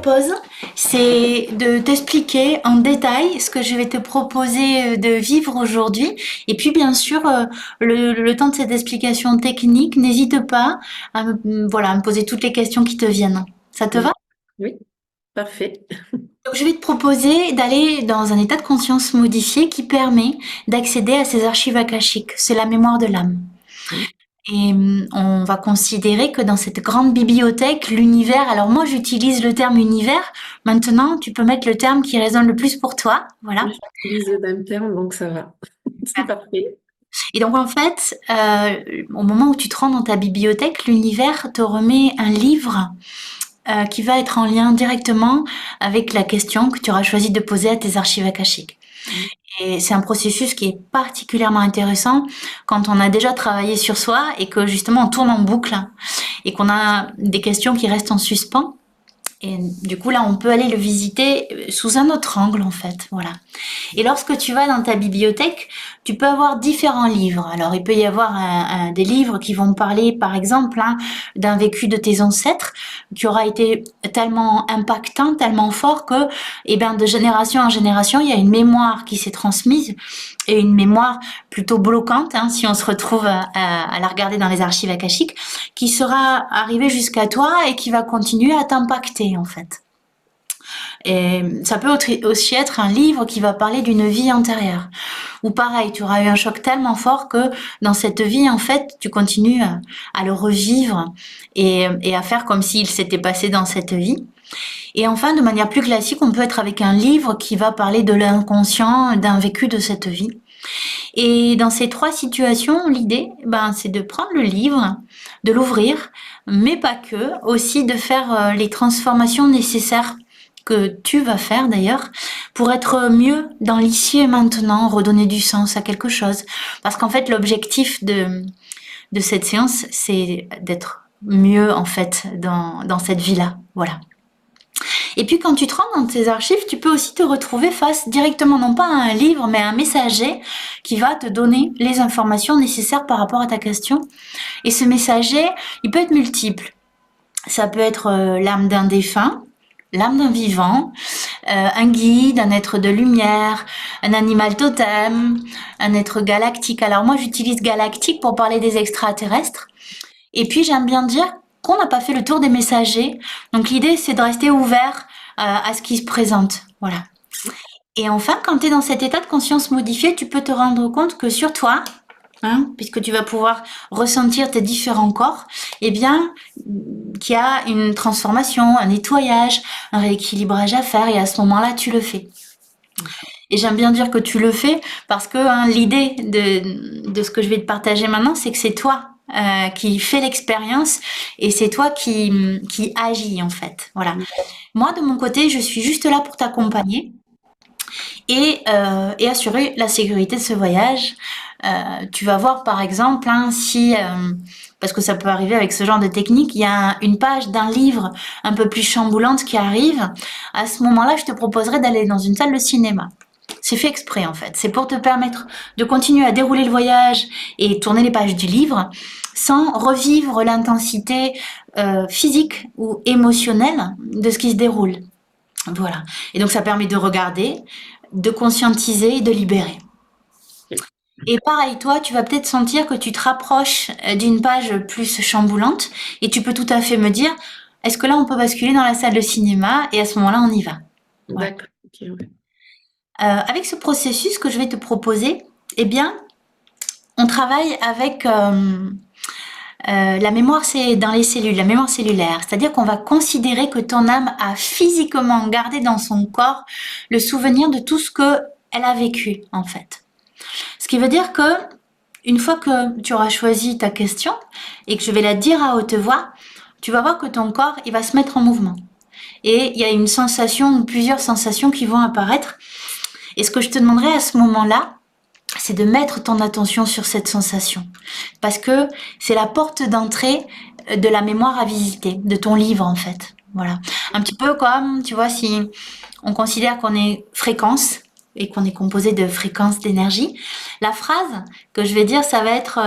propose, c'est de t'expliquer en détail ce que je vais te proposer de vivre aujourd'hui. Et puis, bien sûr, le temps de cette explication technique, n'hésite pas à voilà, à me poser toutes les questions qui te viennent. Ça te va? Oui, oui, parfait. Donc, je vais te proposer d'aller dans un état de conscience modifié qui permet d'accéder à ces archives akashiques. C'est la mémoire de l'âme. Et on va considérer que dans cette grande bibliothèque, l'univers, alors moi j'utilise le terme univers, maintenant tu peux mettre le terme qui résonne le plus pour toi, voilà. J'utilise le même terme, donc ça va. C'est parfait. Et donc en fait, au moment où tu te rends dans ta bibliothèque, l'univers te remet un livre qui va être en lien directement avec la question que tu auras choisi de poser à tes archives akashiques. Et c'est un processus qui est particulièrement intéressant quand on a déjà travaillé sur soi et que justement on tourne en boucle et qu'on a des questions qui restent en suspens. Et du coup, là, on peut aller le visiter sous un autre angle, en fait. Voilà. Et lorsque tu vas dans ta bibliothèque, tu peux avoir différents livres. Alors, il peut y avoir des livres qui vont parler, par exemple, hein, d'un vécu de tes ancêtres qui aura été tellement impactant, tellement fort que, eh ben, de génération en génération, il y a une mémoire qui s'est transmise et une mémoire plutôt bloquante, hein, si on se retrouve à la regarder dans les archives akashiques, qui sera arrivée jusqu'à toi et qui va continuer à t'impacter, en fait. Et ça peut aussi être un livre qui va parler d'une vie antérieure. Ou pareil, tu auras eu un choc tellement fort que dans cette vie, en fait, tu continues à le revivre et à faire comme s'il s'était passé dans cette vie. Et enfin, de manière plus classique, on peut être avec un livre qui va parler de l'inconscient, d'un vécu de cette vie. Et dans ces trois situations, l'idée, ben, c'est de prendre le livre, de l'ouvrir, mais pas que, aussi de faire les transformations nécessaires que tu vas faire d'ailleurs pour être mieux dans l'ici et maintenant, redonner du sens à quelque chose. Parce qu'en fait, l'objectif de cette séance, c'est d'être mieux en fait dans cette vie-là. Voilà. Et puis quand tu te rends dans tes archives, tu peux aussi te retrouver face directement, non pas à un livre, mais à un messager qui va te donner les informations nécessaires par rapport à ta question. Et ce messager, il peut être multiple. Ça peut être l'âme d'un défunt, l'âme d'un vivant, un guide, un être de lumière, un animal totem, un être galactique. Alors moi j'utilise galactique pour parler des extraterrestres. Et puis j'aime bien dire qu'on n'a pas fait le tour des messagers. Donc l'idée c'est de rester ouvert à ce qui se présente. Voilà. Et enfin, quand tu es dans cet état de conscience modifié, tu peux te rendre compte que sur toi, hein, puisque tu vas pouvoir ressentir tes différents corps, eh bien, qu'il y a une transformation, un nettoyage, un rééquilibrage à faire, et à ce moment-là, tu le fais. Et j'aime bien dire que tu le fais parce que hein, l'idée de ce que je vais te partager maintenant, c'est que c'est toi qui fais l'expérience et c'est toi qui agis en fait. Voilà. Moi, de mon côté, je suis juste là pour t'accompagner et assurer la sécurité de ce voyage. Tu vas voir par exemple hein, si parce que ça peut arriver avec ce genre de technique, il y a une page d'un livre un peu plus chamboulante qui arrive. À ce moment-là, je te proposerai d'aller dans une salle de cinéma. C'est fait exprès en fait. C'est pour te permettre de continuer à dérouler le voyage et tourner les pages du livre sans revivre l'intensité physique ou émotionnelle de ce qui se déroule. Voilà. Et donc ça permet de regarder, de conscientiser et de libérer. Et pareil, toi, tu vas peut-être sentir que tu te rapproches d'une page plus chamboulante et tu peux tout à fait me dire, est-ce que là on peut basculer dans la salle de cinéma et à ce moment-là on y va. Voilà. D'accord. Ok, ouais. Avec ce processus que je vais te proposer, eh bien, on travaille avec la mémoire c'est dans les cellules, la mémoire cellulaire. C'est-à-dire qu'on va considérer que ton âme a physiquement gardé dans son corps le souvenir de tout ce que elle a vécu en fait. Ce qui veut dire que une fois que tu auras choisi ta question et que je vais la dire à haute voix, tu vas voir que ton corps il va se mettre en mouvement. Et il y a une sensation ou plusieurs sensations qui vont apparaître. Et ce que je te demanderai à ce moment-là, c'est de mettre ton attention sur cette sensation. Parce que c'est la porte d'entrée de la mémoire à visiter, de ton livre en fait. Voilà. Un petit peu comme, tu vois, si on considère qu'on est fréquence et qu'on est composé de fréquences d'énergie, la phrase que je vais dire, ça va être,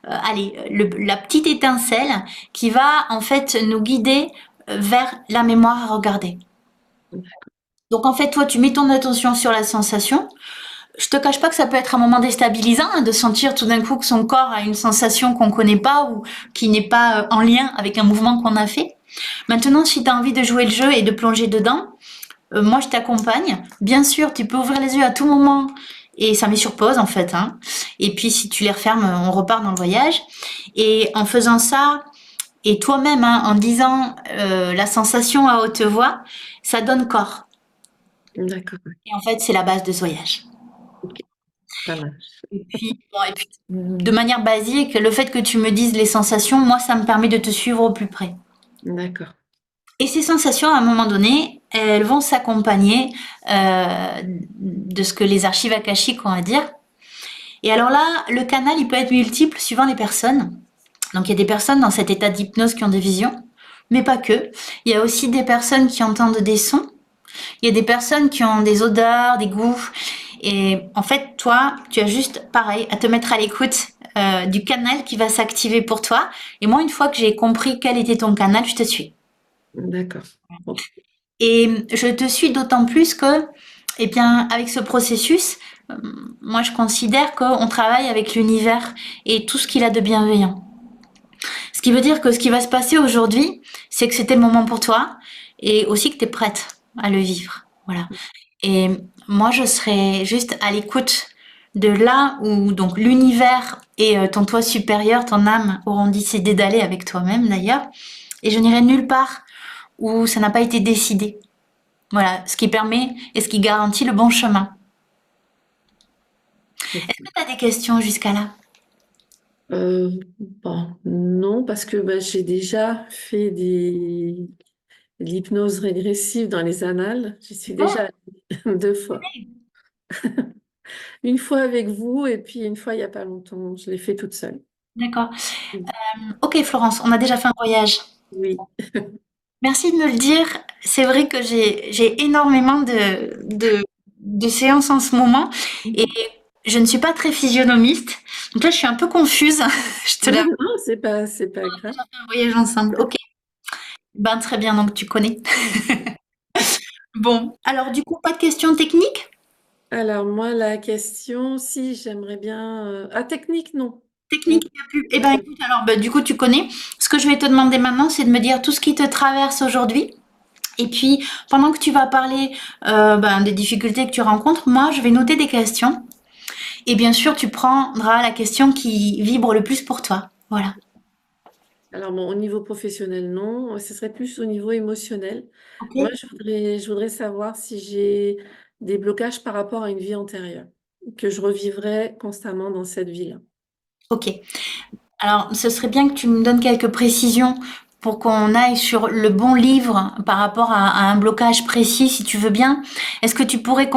allez, la petite étincelle qui va en fait nous guider vers la mémoire à regarder. Donc en fait, toi, tu mets ton attention sur la sensation. Je te cache pas que ça peut être un moment déstabilisant hein, de sentir tout d'un coup que son corps a une sensation qu'on connaît pas ou qui n'est pas en lien avec un mouvement qu'on a fait. Maintenant, si tu as envie de jouer le jeu et de plonger dedans, moi je t'accompagne. Bien sûr, tu peux ouvrir les yeux à tout moment et ça met sur pause en fait. Hein. Et puis si tu les refermes, on repart dans le voyage. Et en faisant ça, et toi-même, hein, en disant la sensation à haute voix, ça donne corps. D'accord, Et en fait, c'est la base de ce voyage. ok, ça marche. Et puis, de manière basique, le fait que tu me dises les sensations, moi, ça me permet de te suivre au plus près. D'accord, Et ces sensations, à un moment donné, elles vont s'accompagner de ce que les archives akashiques ont à dire. Et alors là, le canal, il peut être multiple suivant les personnes. Donc il y a des personnes dans cet état d'hypnose qui ont des visions, mais pas que. Il y a aussi des personnes qui entendent des sons. Il y a des personnes qui ont des odeurs, des goûts. Et en fait, toi, tu as juste, pareil, à te mettre à l'écoute du canal qui va s'activer pour toi. Et moi, une fois que j'ai compris quel était ton canal, je te suis. d'accord. Ok. Et je te suis d'autant plus que, eh bien, avec ce processus, euh, moi, je considère qu'on travaille avec l'univers et tout ce qu'il a de bienveillant. Ce qui veut dire que ce qui va se passer aujourd'hui, c'est que c'était le moment pour toi et aussi que tu es prête à le vivre. Voilà. Et moi, je serais juste à l'écoute de là où donc l'univers et ton toi supérieur, ton âme auront décidé d'aller avec toi-même d'ailleurs. Et je n'irai nulle part où ça n'a pas été décidé. Voilà, ce qui permet et ce qui garantit le bon chemin. Est-ce que tu as des questions jusqu'à là? Bon, non, parce que bah, j'ai déjà fait de l'hypnose régressive dans les annales. J'y suis Super. déjà allée 2 fois. Une fois avec vous et puis une fois il n'y a pas longtemps. Je l'ai fait toute seule. D'accord. Ok Florence, on a déjà fait un voyage. Oui. Merci de me le dire. C'est vrai que j'ai énormément de séances en ce moment et je ne suis pas très physionomiste. Donc là, je suis un peu confuse. Je te l'avoue, Non, c'est pas grave. un voyage ensemble. Ok. Ben, très bien, donc tu connais. Bon, alors du coup, pas de questions techniques? Alors moi, la question, si j'aimerais bien... Ah, technique, non. Non. Techniques, il y a plus. Eh ben, écoute, alors, ben, du coup, tu connais. Ce que je vais te demander maintenant, c'est de me dire tout ce qui te traverse aujourd'hui. Et puis, pendant que tu vas parler ben, des difficultés que tu rencontres, moi, je vais noter des questions. Et bien sûr, tu prendras la question qui vibre le plus pour toi. Voilà. Alors bon, au niveau professionnel, non. Ce serait plus au niveau émotionnel. Ok. Moi, je voudrais savoir si j'ai des blocages par rapport à une vie antérieure, que je revivrais constamment dans cette vie-là. Ok. Alors, ce serait bien que tu me donnes quelques précisions pour qu'on aille sur le bon livre par rapport à un blocage précis, si tu veux bien. Est-ce que tu pourrais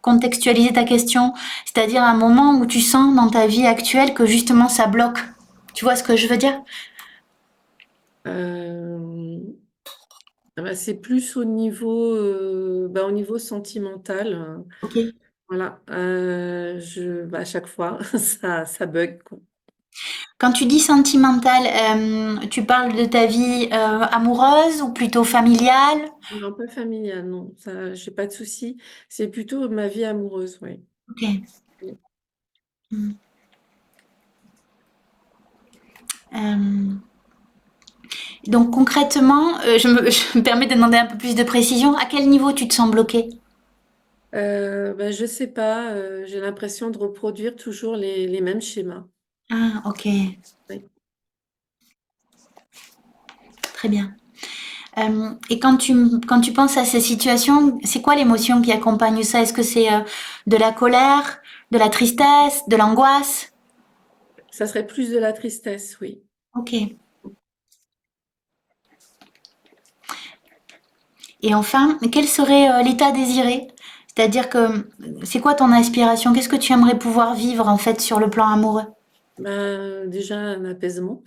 contextualiser ta question, c'est-à-dire un moment où tu sens dans ta vie actuelle que justement ça bloque? Tu vois ce que je veux dire? Euh, bah, c'est plus au niveau sentimental. Ok. Voilà. À chaque fois, ça bug, quoi. Quand tu dis sentimental, tu parles de ta vie amoureuse ou plutôt familiale? Un peu familial, non. Ça, j'ai pas de souci. C'est plutôt ma vie amoureuse, oui. Ok. Mm. Euh, donc concrètement, je me permets de demander un peu plus de précision. À quel niveau tu te sens bloqué? Je sais pas, j'ai l'impression de reproduire toujours les mêmes schémas. Ah, ok, Oui. très bien. Et quand tu penses à ces situations, c'est quoi l'émotion qui accompagne ça? Est-ce que c'est de la colère, de la tristesse, de l'angoisse? Ça serait plus de la tristesse, oui. Ok. Et enfin, quel serait l'état désiré? C'est-à-dire que c'est quoi ton aspiration? Qu'est-ce que tu aimerais pouvoir vivre en fait sur le plan amoureux? Déjà un apaisement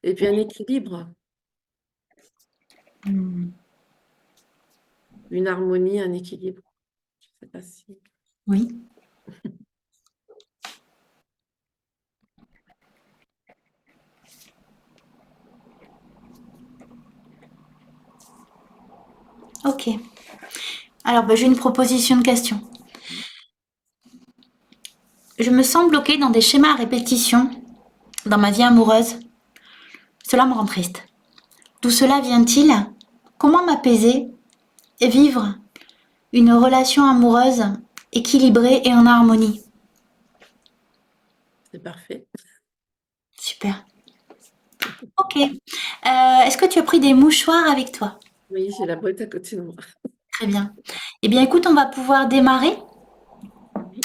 et puis un équilibre, Hmm. une harmonie, un équilibre. Je sais pas si. Oui. Ok. Alors, j'ai une proposition de question. Je me sens bloquée dans des schémas à répétition dans ma vie amoureuse. Cela me rend triste. D'où cela vient-il? Comment m'apaiser et vivre une relation amoureuse équilibrée et en harmonie? C'est parfait. Super. Ok. Est-ce que tu as pris des mouchoirs avec toi? Oui, j'ai la boîte à côté de moi. Très bien. Eh bien, écoute, on va pouvoir démarrer. Oui,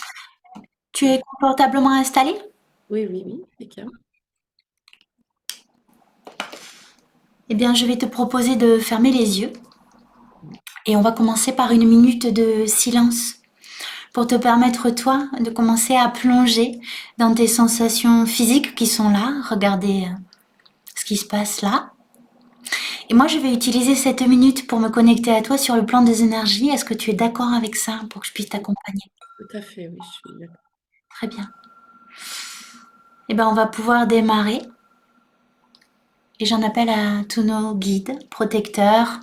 Tu es confortablement installé? oui, oui, oui, impeccable. Eh bien, je vais te proposer de fermer les yeux et on va commencer par une minute de silence pour te permettre, toi, de commencer à plonger dans tes sensations physiques qui sont là. Regardez ce qui se passe là. Et moi, je vais utiliser cette minute pour me connecter à toi sur le plan des énergies. Est-ce que tu es d'accord avec ça pour que je puisse t'accompagner? Tout à fait, oui, je suis d'accord. Très bien. Eh bien, on va pouvoir démarrer. Et j'en appelle à tous nos guides, protecteurs,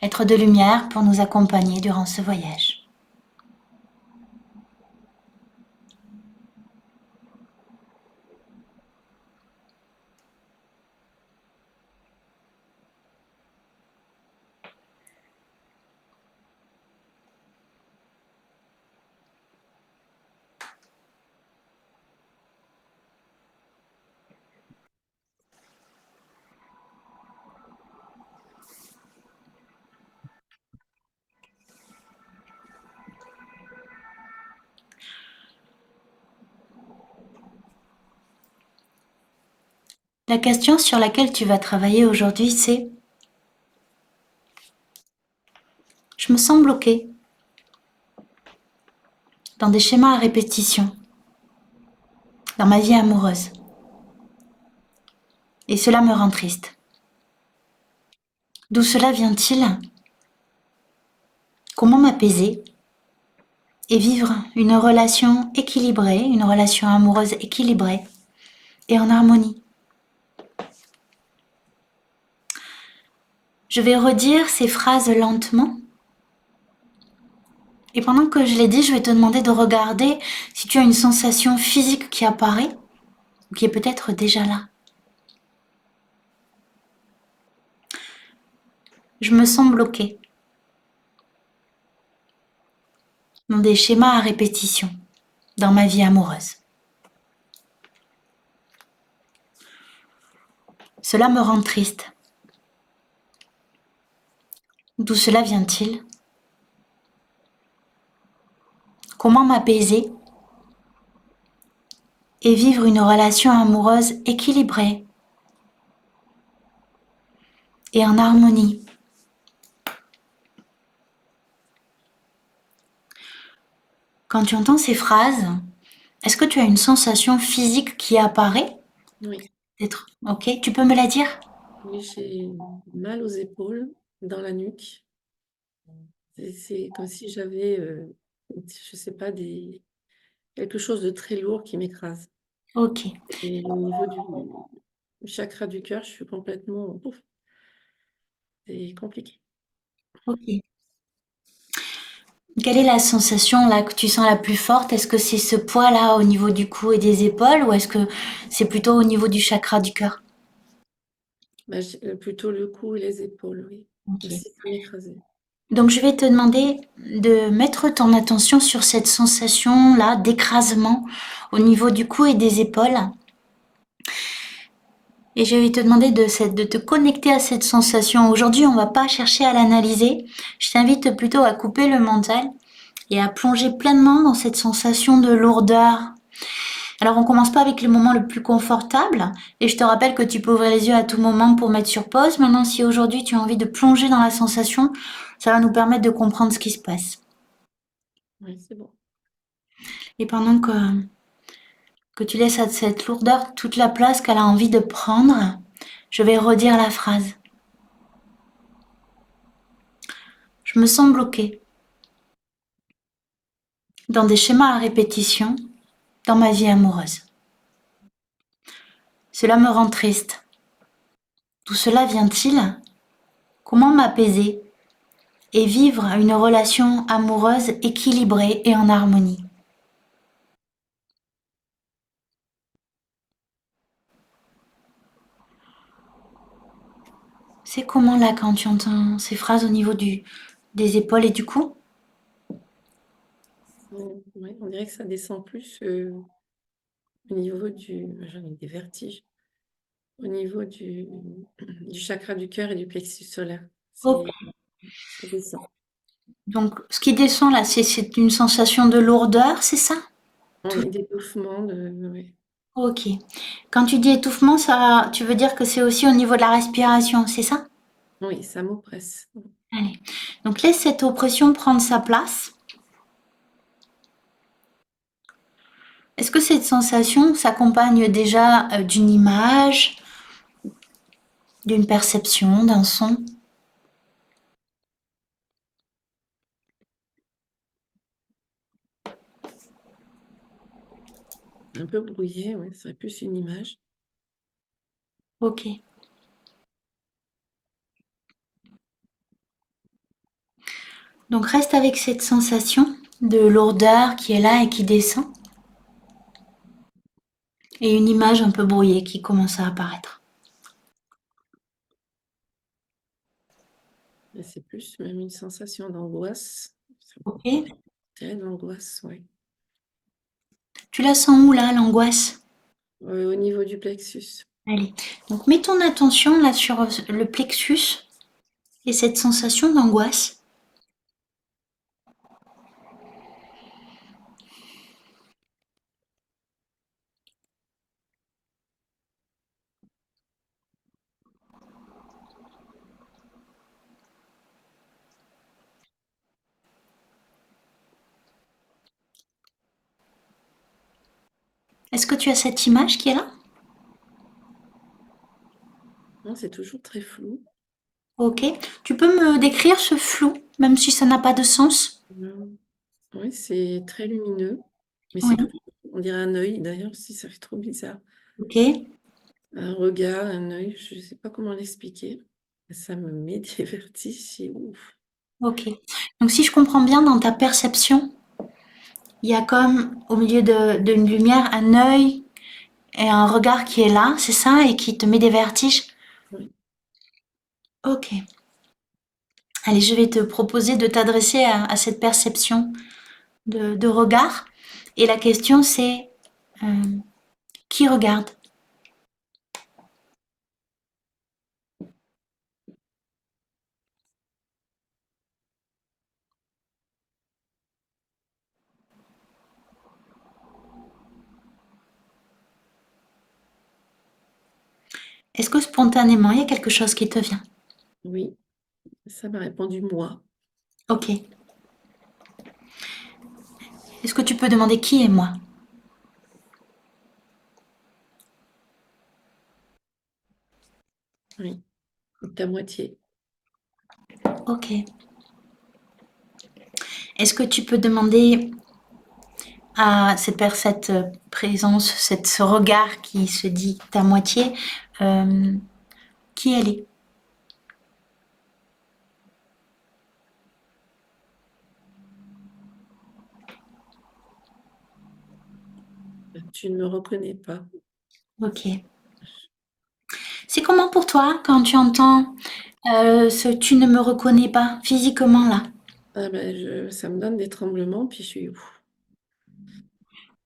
êtres de lumière pour nous accompagner durant ce voyage. La question sur laquelle tu vas travailler aujourd'hui, c'est: je me sens bloquée dans des schémas à répétition, dans ma vie amoureuse. Et cela me rend triste. D'où cela vient-il? Comment m'apaiser et vivre une relation équilibrée, une relation amoureuse équilibrée et en harmonie? Je vais redire ces phrases lentement. Et pendant que je les dis, je vais te demander de regarder si tu as une sensation physique qui apparaît ou qui est peut-être déjà là. Je me sens bloquée dans des schémas à répétition dans ma vie amoureuse. Cela me rend triste. D'où cela vient-il? Comment m'apaiser et vivre une relation amoureuse équilibrée et en harmonie? Quand tu entends ces phrases, est-ce que tu as une sensation physique qui apparaît? Oui, Peut-être. Ok, tu peux me la dire? oui, j'ai mal aux épaules, dans la nuque. C'est comme si j'avais, je sais pas, quelque chose de très lourd qui m'écrase. Ok, Et au niveau du chakra du cœur, je suis complètement, ouf, c'est compliqué. ok. Quelle est la sensation là que tu sens la plus forte? Est-ce que c'est ce poids là au niveau du cou et des épaules ou est-ce que c'est plutôt au niveau du chakra du cœur? Bah, plutôt le cou et les épaules, oui. Comme Ok. si ça m'écrasait. Donc je vais te demander de mettre ton attention sur cette sensation là d'écrasement au niveau du cou et des épaules. Et je vais te demander de te connecter à cette sensation. Aujourd'hui, on ne va pas chercher à l'analyser. Je t'invite plutôt à couper le mental et à plonger pleinement dans cette sensation de lourdeur. Alors, on commence pas avec le moment le plus confortable. Et je te rappelle que tu peux ouvrir les yeux à tout moment pour mettre sur pause. Maintenant, si aujourd'hui tu as envie de plonger dans la sensation, ça va nous permettre de comprendre ce qui se passe. Oui, c'est bon. Et pendant que tu laisses à cette lourdeur toute la place qu'elle a envie de prendre, je vais redire la phrase. Je me sens bloquée dans des schémas à répétition dans ma vie amoureuse. Cela me rend triste. D'où cela vient-il? Comment m'apaiser et vivre une relation amoureuse équilibrée et en harmonie. C'est comment là quand tu entends ces phrases au niveau des épaules et du cou? Ouais, on dirait que ça descend plus au niveau du... J'en ai des vertiges. Au niveau du chakra du cœur et du plexus solaire. Ok. Ça descend. Donc ce qui descend là, c'est une sensation de lourdeur, c'est ça? Tout. Oui, d'étouffement, ouais. Ok. Quand tu dis étouffement, ça, tu veux dire que c'est aussi au niveau de la respiration, c'est ça? Oui, ça m'oppresse. Allez. Donc laisse cette oppression prendre sa place. Est-ce que cette sensation s'accompagne déjà d'une image, d'une perception, d'un son? Un peu brouillé, ouais, c'est plus une image. Ok. Donc reste avec cette sensation de lourdeur qui est là et qui descend, et une image un peu brouillée qui commence à apparaître. Et c'est plus même une sensation d'angoisse. Ok. Très d'angoisse, oui. Tu la sens où là, l'angoisse? Au niveau du plexus. Allez. Donc mets ton attention là sur le plexus et cette sensation d'angoisse. Est-ce que tu as cette image qui est là? Non, c'est toujours très flou. Ok. Tu peux me décrire ce flou, même si ça n'a pas de sens? Oui, c'est très lumineux, mais c'est Oui. tout. On dirait un œil, d'ailleurs, si ça fait trop bizarre. Ok. Un regard, un œil, je ne sais pas comment l'expliquer. Ça me met des vertiges, c'est ouf. Ok. Donc si je comprends bien, dans ta perception, il y a comme au milieu d'une lumière un œil et un regard qui est là, c'est ça, et qui te met des vertiges? Oui. Ok. Allez, je vais te proposer de t'adresser à cette perception de regard. Et la question c'est euh, qui regarde? Est-ce que spontanément il y a quelque chose qui te vient? Oui, ça m'a répondu moi. Ok. Est-ce que tu peux demander qui est moi? Oui, ta moitié. Ok. Est-ce que tu peux demander à cette présence, ce regard qui se dit ta moitié, euh, qui elle est? Tu ne me reconnais pas. Ok. C'est comment pour toi quand tu entends ce tu ne me reconnais pas physiquement là? Ah ben, ça me donne des tremblements, puis je suis ouf.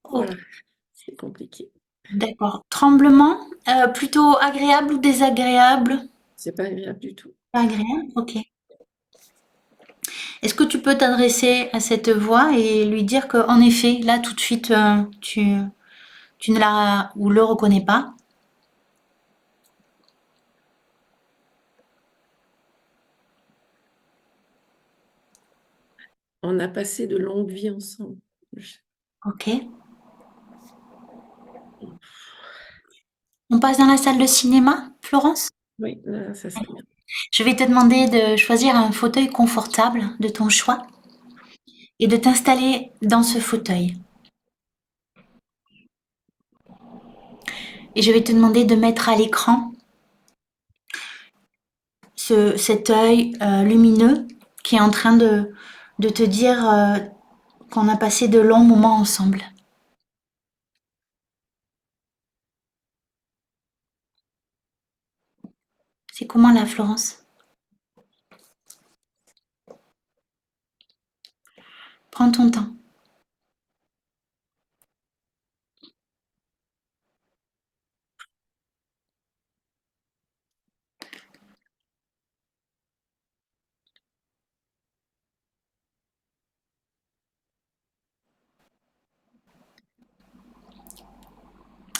Ok, Voilà, c'est compliqué. d'accord. Tremblement, plutôt agréable ou désagréable? C'est pas agréable du tout. Pas agréable, ok. Est-ce que tu peux t'adresser à cette voix et lui dire que, en effet, là tout de suite, tu ne la ou le reconnais pas? On a passé de longues vies ensemble. Je- Ok. On passe dans la salle de cinéma, Florence? Oui, là, ça serait bien. Je vais te demander de choisir un fauteuil confortable de ton choix et de t'installer dans ce fauteuil. Et je vais te demander de mettre à l'écran cet œil lumineux qui est en train de te dire qu'on a passé de longs moments ensemble. C'est comment là, Florence? Prends ton temps.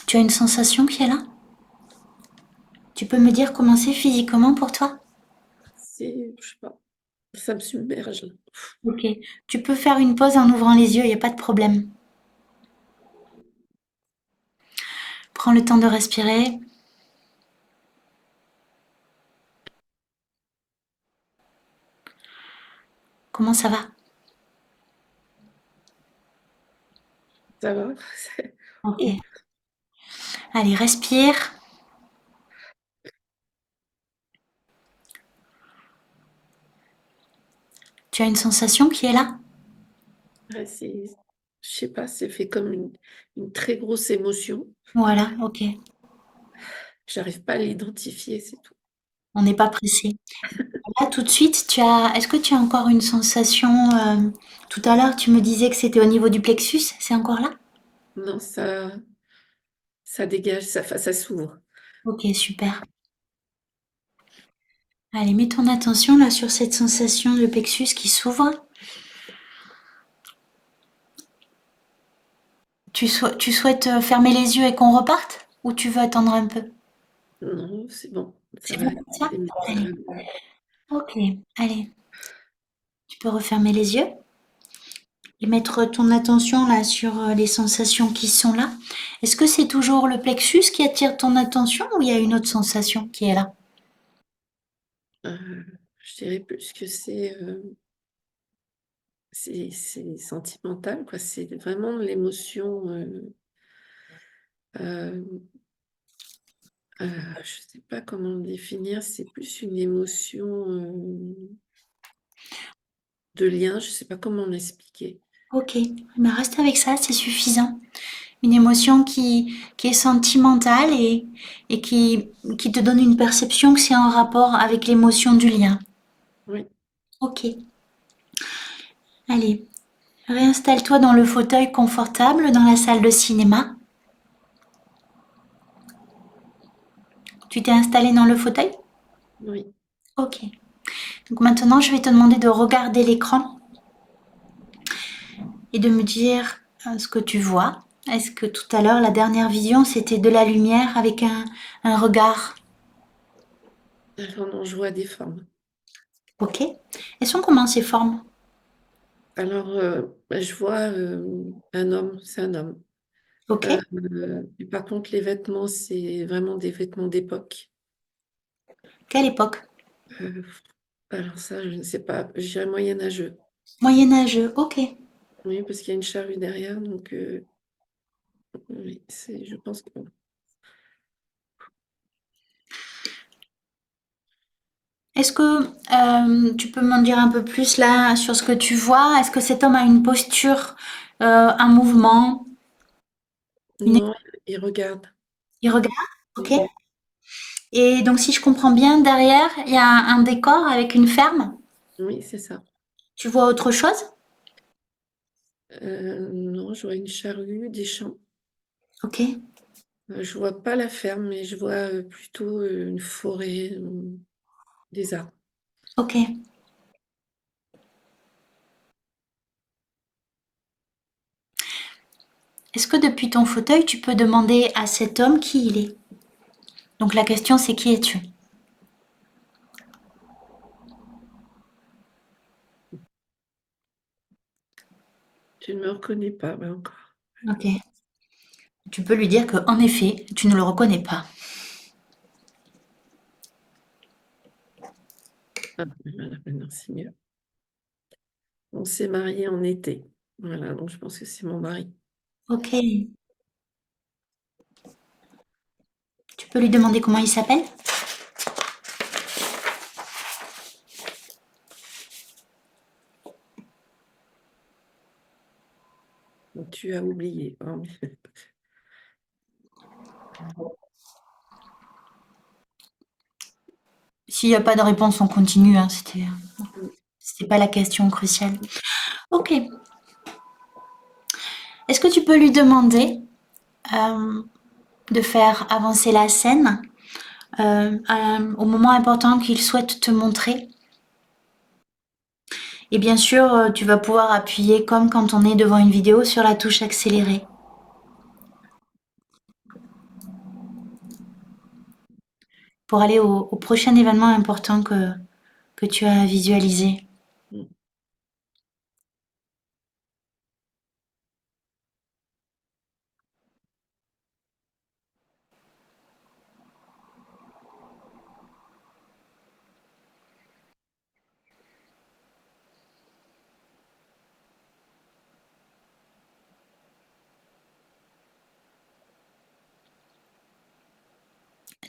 Tu as une sensation qui est là? Tu peux me dire comment c'est physiquement pour toi? Je sais pas, ça me submerge là. Ok. Tu peux faire une pause en ouvrant les yeux, il n'y a pas de problème. Prends le temps de respirer. Comment ça va? Ça va? Ok. Ouh, Allez, respire. Tu as une sensation qui est là? ouais, je sais pas, c'est fait comme une très grosse émotion. Voilà, ok. J'arrive pas à l'identifier, c'est tout. On n'est pas pressé. Là, tout de suite, est-ce que tu as encore une sensation, tout à l'heure, tu me disais que c'était au niveau du plexus, c'est encore là? Non, ça dégage, ça s'ouvre. Ok, super. Allez, mets ton attention là sur cette sensation de plexus qui s'ouvre. Tu souhaites fermer les yeux et qu'on reparte? Ou tu veux attendre un peu? Non, c'est bon, ça C'est va bon aller. comme ça? Ça va Allez. mieux. Ok, allez. Tu peux refermer les yeux et mettre ton attention là sur les sensations qui sont là. Est-ce que c'est toujours le plexus qui attire ton attention ou il y a une autre sensation qui est là? Je dirais plus que c'est sentimental, quoi. C'est vraiment l'émotion, heu je sais pas comment le définir, c'est plus une émotion, de lien, je sais pas comment l'expliquer. Ok, mais reste avec ça, c'est suffisant. Une émotion qui est sentimentale et qui te donne une perception que c'est en rapport avec l'émotion du lien. Oui, Ok, allez, réinstalle-toi dans le fauteuil confortable dans la salle de cinéma. Tu t'es installé dans le fauteuil? oui. Ok. Donc maintenant, je vais te demander de regarder l'écran et de me dire ce que tu vois. Est-ce que tout à l'heure, la dernière vision, c'était de la lumière avec un regard? Alors non, je vois des formes. Ok. Elles sont comment ces formes? Alors, bah, je vois, un homme, c'est un homme. Ok. Et par contre, les vêtements, c'est vraiment des vêtements d'époque. Quelle époque? Heu, alors ça, je ne sais pas, je dirais moyenâgeux. Moyenâgeux. Ok. Oui, parce qu'il y a une charrue derrière, donc oui, je pense que Est-ce que tu peux m'en dire un peu plus là sur ce que tu vois? Est-ce que cet homme a une posture, un mouvement, une... non, il regarde. il regarde? Ok. Oui, Et donc si je comprends bien, derrière, il y a un décor avec une ferme. oui, c'est ça. Tu vois autre chose? Non, je vois une charrue, des champs. Ok. Je vois pas la ferme, mais je vois, plutôt, une forêt, des arbres. Ok. Est-ce que depuis ton fauteuil, tu peux demander à cet homme qui il est? Donc la question c'est qui es-tu? Je ne me reconnais pas, bah, encore. Ok. Tu peux lui dire que en effet, tu ne le reconnais pas. Ah, voilà, maintenant c'est mieux. On s'est mariés en été. Voilà, donc je pense que c'est mon mari. Ok. Tu peux lui demander comment il s'appelle? tu as oublié, hein. S'il n'y a pas de réponse, on continue, hein, Mmh, c'était pas la question cruciale. Ok. Est-ce que tu peux lui demander euh, de faire avancer la scène au moment important qu'il souhaite te montrer? Et bien sûr, tu vas pouvoir appuyer comme quand on est devant une vidéo sur la touche accélérée pour aller au prochain événement important que tu as visualisé. mmh.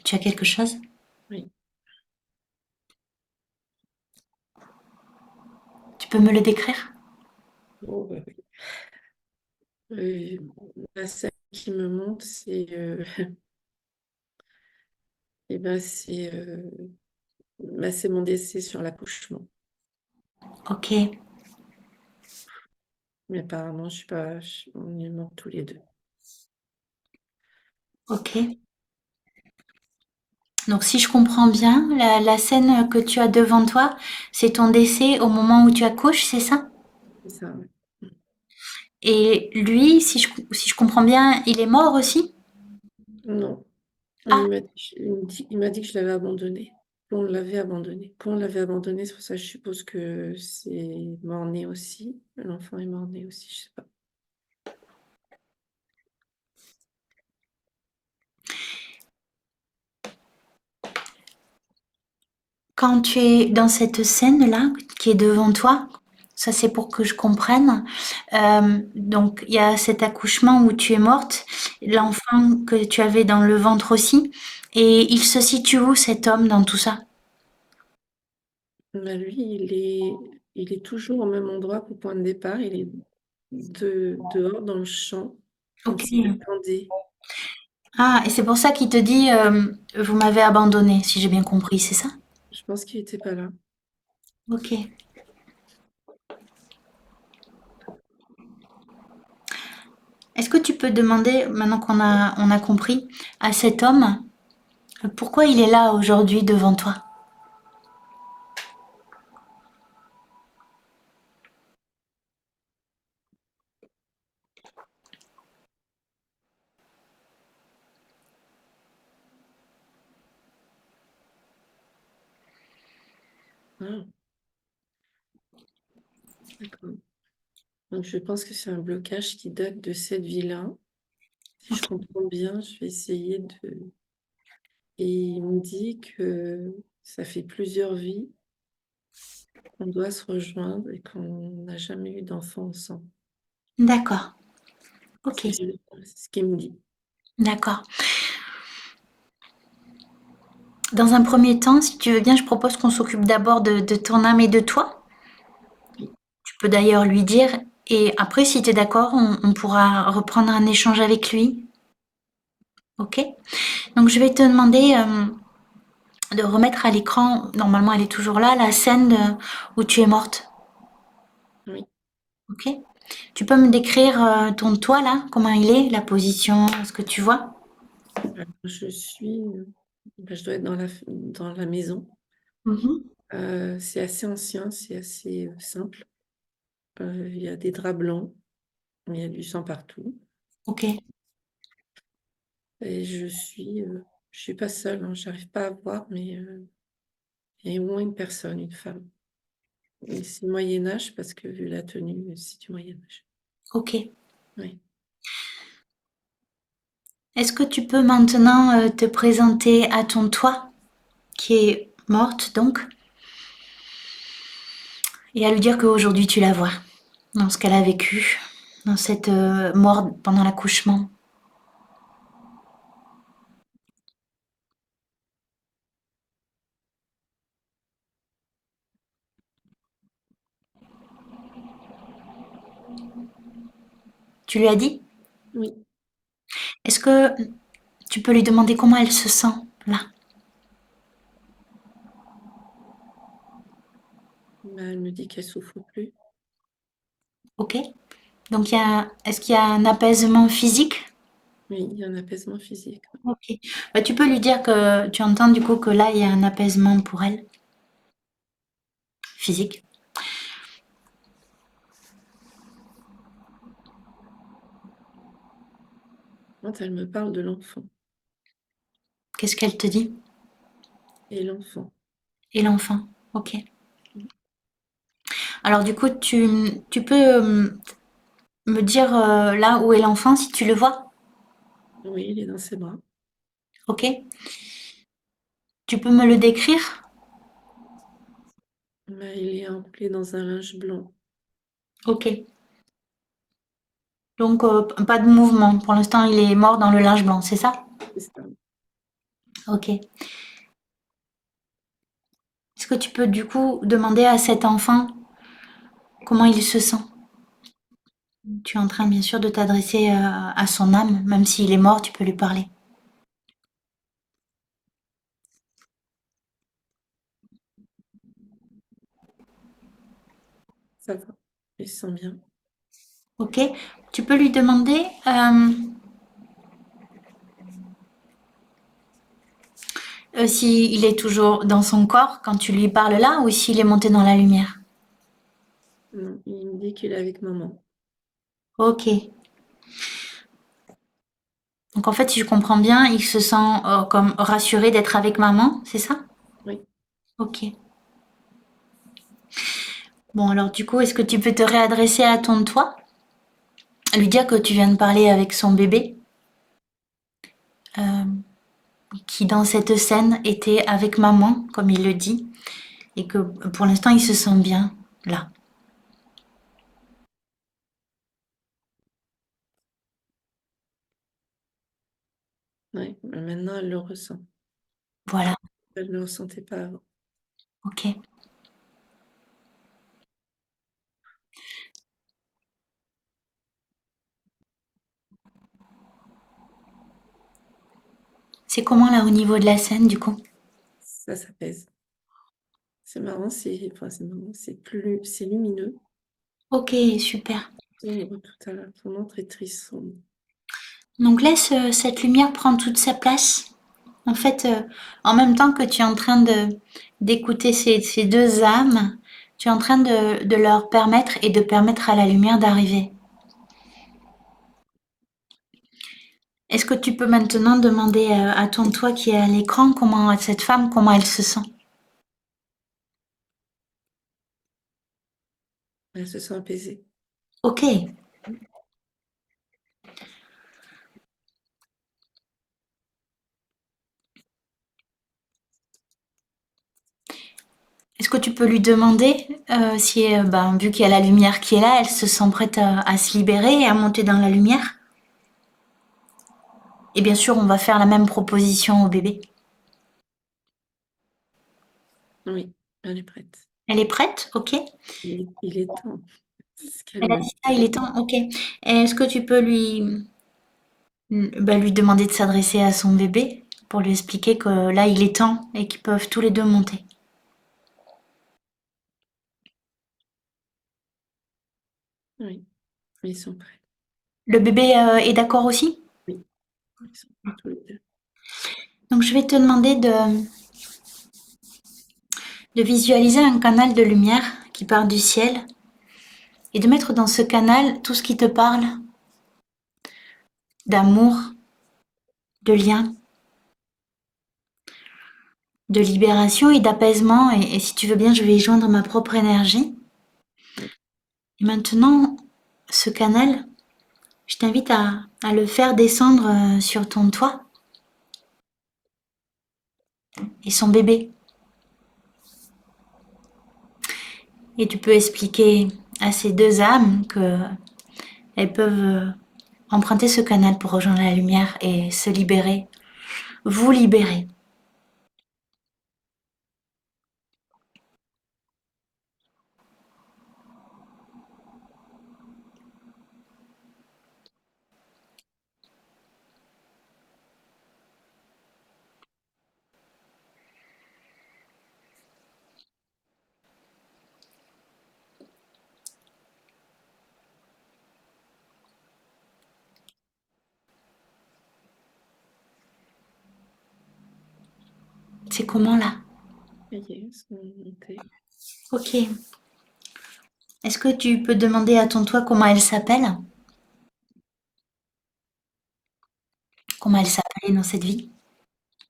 Tu as quelque chose? Oui. Tu peux me le décrire? Oh, bah, oui. La scène qui me montre, c'est, et ben, c'est mon décès sur l'accouchement. Ok, Mais apparemment, je suis pas ch on est morts tous les 2. ok. Donc si je comprends bien, la scène que tu as devant toi, c'est ton décès au moment où tu accouches, c'est ça? C'est ça, ouais. Mmh. Et lui, si je comprends bien, il est mort aussi? Non, Ah, il m'a dit que je l'avais abandonné, qu'on l'avait abandonné. Qu'on l'avait abandonné, c'est pour ça que je suppose que c'est mort-né aussi. L'enfant est mort-né aussi, je sais pas. quand tu es dans cette scène-là qui est devant toi, ça c'est pour que je comprenne. Donc il y a cet accouchement où tu es morte, l'enfant que tu avais dans le ventre aussi, et il se situe où cet homme dans tout ça? Bah, lui, il est toujours au même endroit qu'au point de départ. Il est dehors dans le champ, comme Ok. s'il attendait. Ah, et c'est pour ça qu'il te dit, vous m'avez abandonné, si j'ai bien compris, c'est ça? Je pense qu'il était pas là. Ok. Est-ce que tu peux demander, maintenant qu'on a compris, à cet homme, pourquoi il est là aujourd'hui devant toi? Ah, d'accord. Donc je pense que c'est un blocage qui date de cette vie-là. Si je Ok. comprends bien, je vais essayer de et il me dit que ça fait plusieurs vies qu'on doit se rejoindre et qu'on n'a jamais eu d'enfant ensemble. D'accord. Ok. C'est ce qu'il me dit. D'accord. Dans un premier temps, si tu veux bien, je propose qu'on s'occupe d'abord de ton âme et de toi. Oui, Tu peux d'ailleurs lui dire, et après, si tu es d'accord, on pourra reprendre un échange avec lui. Ok? Donc, je vais te demander de remettre à l'écran, normalement elle est toujours là, la scène où tu es morte. oui. Ok? Tu peux me décrire ton toit là, comment il est, la position, ce que tu vois? Je dois être dans la maison. Mhm. C'est assez ancien, c'est assez, simple. Il y a des draps blancs, mais il y a du sang partout Ok, et je suis pas seule, hein, j'arrive pas à voir, mais il y a au moins une personne, une femme. Et c'est Moyen Âge parce que vu la tenue, c'est du Moyen Âge. ok. Oui. Est-ce que tu peux maintenant te présenter à ton toi, qui est morte donc, et à lui dire qu'aujourd'hui tu la vois, dans ce qu'elle a vécu, dans cette mort pendant l'accouchement? Tu lui as dit? Oui, Est-ce que tu peux lui demander comment elle se sent là? bah, elle me dit qu'elle souffre plus. Ok? Donc, est-ce qu'il y a un apaisement physique? Oui, il y a un apaisement physique. Ok. Bah, tu peux lui dire que tu entends du coup que là, il y a un apaisement pour elle, physique. Quand elle me parle de l'enfant Qu'est-ce qu'elle te dit? et l'enfant. Et l'enfant. Ok. Alors, du coup, tu peux me dire là où est l'enfant si tu le vois? Oui, il est dans ses bras. Ok. Tu peux me le décrire? Bah, il est enroulé dans un linge blanc. Ok. Donc, pas de mouvement. Pour l'instant, il est mort dans le linge blanc, c'est ça? C'est ça. Ok. Est-ce que tu peux du coup demander à cet enfant comment il se sent? Tu es en train bien sûr de t'adresser à son âme, même s'il est mort, tu peux lui parler. Ça va. Il se sent bien. Ok? Tu peux lui demander s'il est toujours dans son corps quand tu lui parles là ou s'il est monté dans la lumière. Non, il me dit qu'il est avec maman. Ok. Donc en fait, si je comprends bien, il se sent comme rassuré d'être avec maman, c'est ça? Oui, Ok. Bon alors du coup, est-ce que tu peux te réadresser à ton toi? Lui dire que tu viens de parler avec son bébé, euh, qui dans cette scène était avec maman, comme il le dit, et que pour l'instant il se sent bien là. oui. Mais maintenant, elle le ressent. Voilà, Elle ne le ressentait pas avant. ok. C'est comment là au niveau de la scène du coup? Ça s'apaise. C'est marrant, c'est marrant, c'est lumineux. Ok, super. Sombre tout à l'heure, vraiment très triste, sombre. Donc laisse cette lumière prendre toute sa place. En fait, en même temps que tu es en train d'écouter ces deux âmes, tu es en train de leur permettre et de permettre à la lumière d'arriver. Est-ce que tu peux maintenant demander à ton toi qui est à l'écran comment cette femme, comment elle se sent? Elle se sent apaisée. Ok. Est-ce que tu peux lui demander si, ben, vu qu'il y a la lumière qui est là, elle se sent prête à se libérer et à monter dans la lumière? Et bien sûr, on va faire la même proposition au bébé. Oui, elle est prête. Elle est prête? Ok. Il est temps. C'est ce qu'elle Elle a me dit dit. ça, il est temps? Ok. Et est-ce que tu peux lui demander de s'adresser à son bébé pour lui expliquer que là, il est temps et qu'ils peuvent tous les deux monter? Oui, ils sont prêts. Le bébé est d'accord aussi? Oui, ils sont prêts tous les deux. Donc, je vais te demander de visualiser un canal de lumière qui part du ciel et de mettre dans ce canal tout ce qui te parle d'amour, de lien, de libération et d'apaisement. Et si tu veux bien, je vais y joindre ma propre énergie. Oui, Et maintenant, ce canal, je t'invite à le faire descendre sur ton toit et son bébé. Et tu peux expliquer à ces deux âmes que elles peuvent emprunter ce canal pour rejoindre la lumière et se libérer, vous libérer. C'est comment là? Ça y est, elles sont montées. Ok. Est-ce que tu peux demander à ton toit comment elle s'appelle? Comment elle Oui, s'appelait dans cette vie?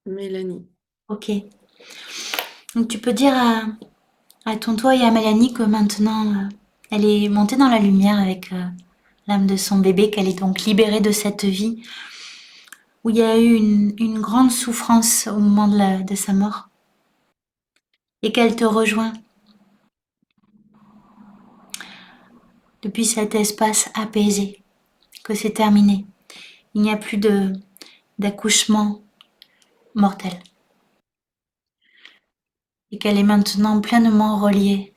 Mélanie. Ok. Donc tu peux dire à ton toit et à Mélanie que maintenant elle est montée dans la lumière avec l'âme de son bébé, qu'elle est donc libérée de cette vie où il y a eu une grande souffrance au moment de sa mort et qu'elle te rejoint depuis cet espace apaisé, que c'est terminé. Il n'y a plus d'accouchement mortel et qu'elle est maintenant pleinement reliée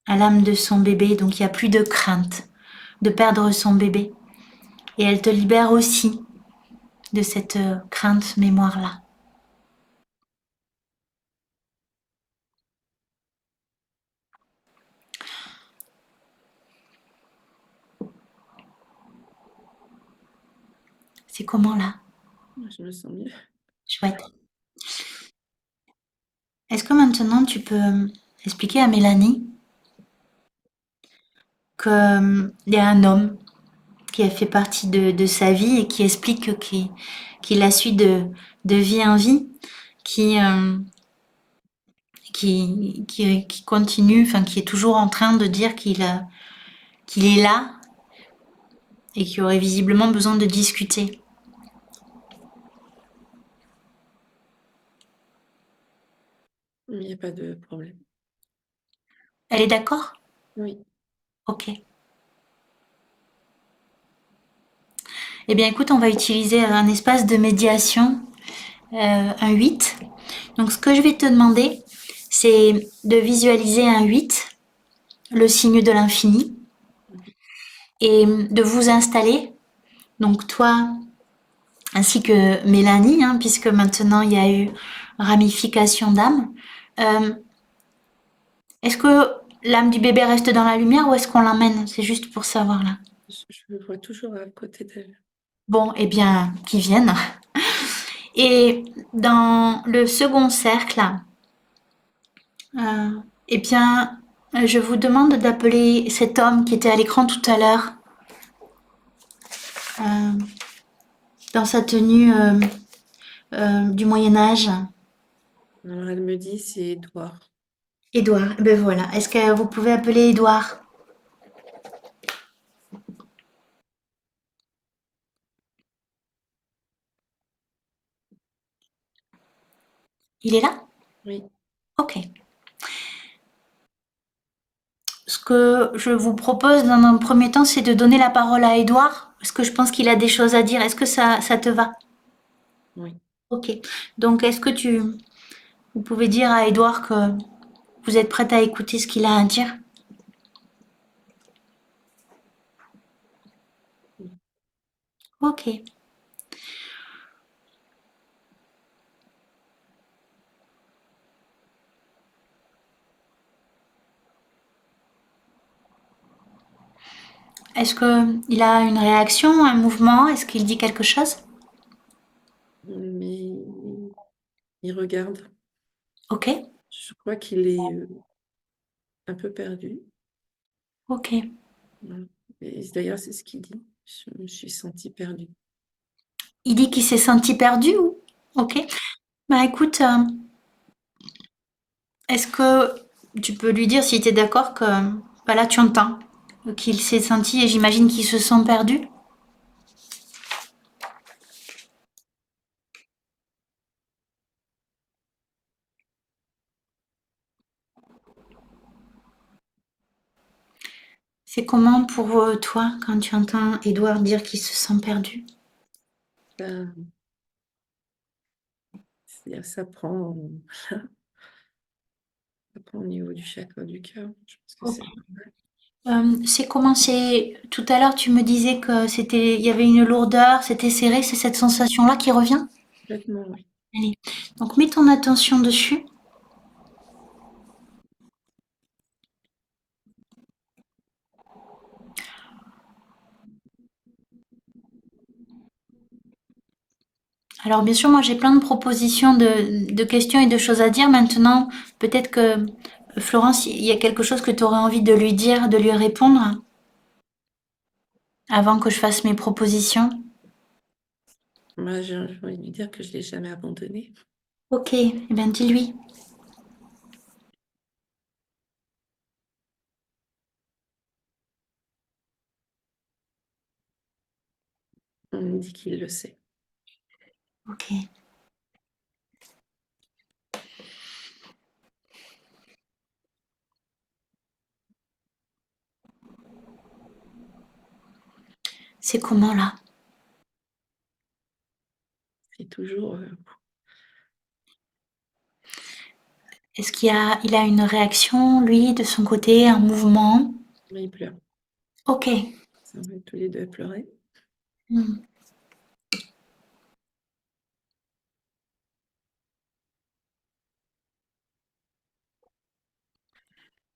à l'âme de son bébé, donc il n'y a plus de crainte de perdre son bébé. Et elle te libère aussi de cette crainte mémoire-là. C'est comment là? Je me sens mieux. Chouette. Est-ce que maintenant tu peux expliquer à Mélanie qu'il y a un homme qui a fait partie de sa vie et qui explique qu'il la suit de vie en vie, qui, euh, qui continue, enfin qui est toujours en train de dire qu'il est là et qui aurait visiblement besoin de discuter. Il n'y a pas de problème. Elle est d'accord? Oui. Ok. Eh bien écoute, on va utiliser un espace de médiation, un 8. Donc ce que je vais te demander, c'est de visualiser un 8, le signe de l'infini, Mhm. et de vous installer, donc toi ainsi que Mélanie, hein, puisque maintenant il y a eu ramification d'âme. Euh, est-ce que l'âme du bébé reste dans la lumière ou est-ce qu'on l'emmène? C'est juste pour savoir là. Je me vois toujours à côté d'elle. Bon, eh bien, qu'ils viennent. Et dans le second cercle, eh bien, je vous demande d'appeler cet homme qui était à l'écran tout à l'heure, euh, dans sa tenue du Moyen Âge. Alors elle me dit c'est Édouard. Édouard. Ben voilà. Est-ce que vous pouvez appeler Édouard? Il est là? Oui. Ok. Ce que je vous propose dans un premier temps, c'est de donner la parole à Édouard, parce que je pense qu'il a des choses à dire. Est-ce que ça te va? Oui. Ok. Donc, est-ce que vous pouvez dire à Édouard que vous êtes prête à écouter ce qu'il a à dire? Oui. Ok. Est-ce qu'il a une réaction, un mouvement? Est-ce qu'il dit quelque chose? Mais il regarde. Ok. Je crois qu'il est un peu perdu. Ok. Voilà. Et d'ailleurs, c'est ce qu'il dit. Je me suis sentie perdue. Il dit qu'il s'est senti perdu ou? Ok. Bah écoute, est-ce que tu peux lui dire si tu es d'accord que bah là tu entends qu'il s'est senti et j'imagine qu'il se sent perdu? C'est comment pour toi quand tu entends Édouard dire qu'il se sent perdu? Ça, ça prend, ça prend au niveau du chakra du cœur. Je pense que Ok. c'est normal. C'est comment c'est tout à l'heure tu me disais que il y avait une lourdeur, c'était serré, c'est cette sensation-là qui revient? Complètement, oui. Allez, donc mets ton attention dessus. Alors bien sûr, moi j'ai plein de propositions de questions et de choses à dire. Maintenant, peut-être que Florence, il y a quelque chose que tu aurais envie de lui dire, de lui répondre avant que je fasse mes propositions. Moi, j'ai envie de lui dire que je l'ai jamais abandonné. Ok, eh bien dis-lui. On me dit qu'il le sait. Ok. C'est comment là? C'est toujours, Est-ce il a une réaction, lui, de son côté, un mouvement? il pleure. Ok. Ça, on est tous les deux à pleurer. Hmm.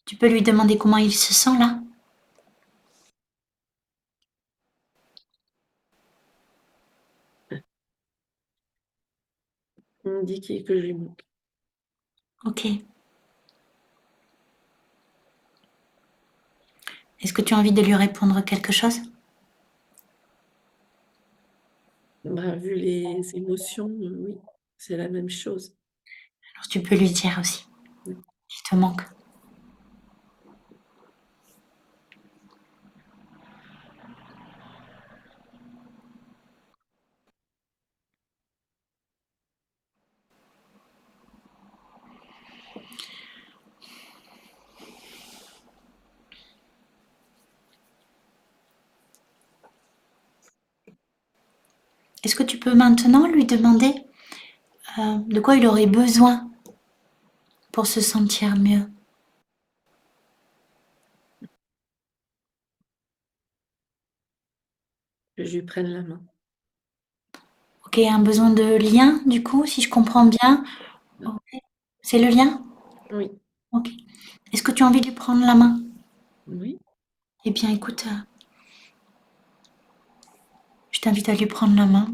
Tu peux lui demander comment il se sent là? Il me dit que je lui manque. Ok. Est-ce que tu as envie de lui répondre quelque chose? Bah, vu les émotions, oui, c'est la même chose. Alors tu peux lui dire aussi Oui. qu'il te manque. Est-ce que tu peux maintenant lui demander de quoi il aurait besoin pour se sentir mieux? Que je lui prenne la main. Ok, un besoin de lien du coup, si je comprends bien. Non. Ok. C'est le lien? Oui, Ok. Est-ce que tu as envie de lui prendre la main? oui, Eh bien écoute, je t'invite à lui prendre la main.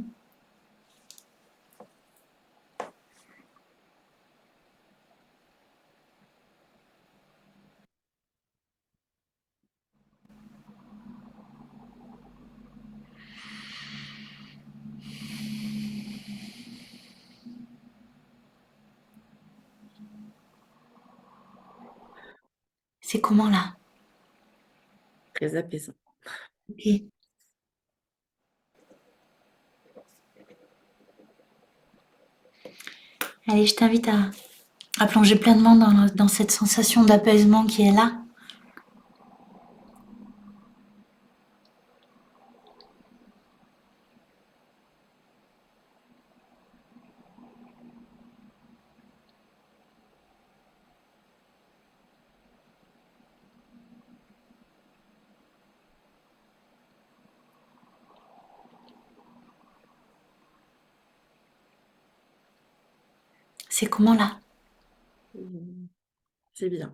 C'est comment là? très apaisant. Ok. Allez, je t'invite à plonger pleinement dans cette sensation d'apaisement qui est là. C'est comment là? C'est bien.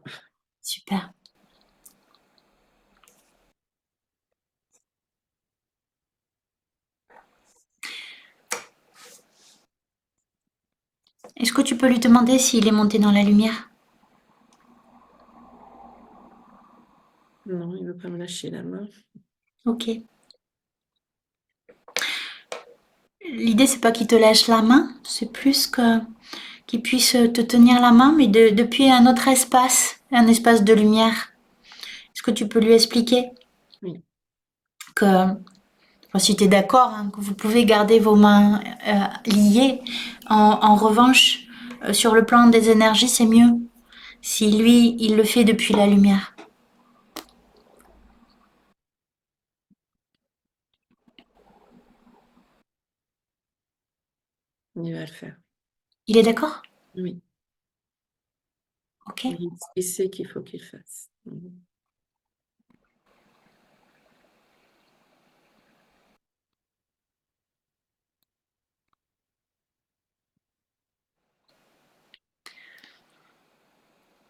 Super. Est-ce que tu peux lui demander s'il est monté dans la lumière? Non, il veut pas me lâcher la main. Ok. L'idée, c'est pas qu'il te lâche la main, c'est plus que qu'il puisse te tenir la main, mais depuis un autre espace, un espace de lumière. Est-ce que tu peux lui expliquer Oui, que, enfin, si tu es d'accord, hein, que vous pouvez garder vos mains liées. En revanche, sur le plan des énergies, c'est mieux si lui, il le fait depuis la lumière. il va le faire. Il est d'accord? Oui, Ok. il sait qu'il faut qu'il fasse.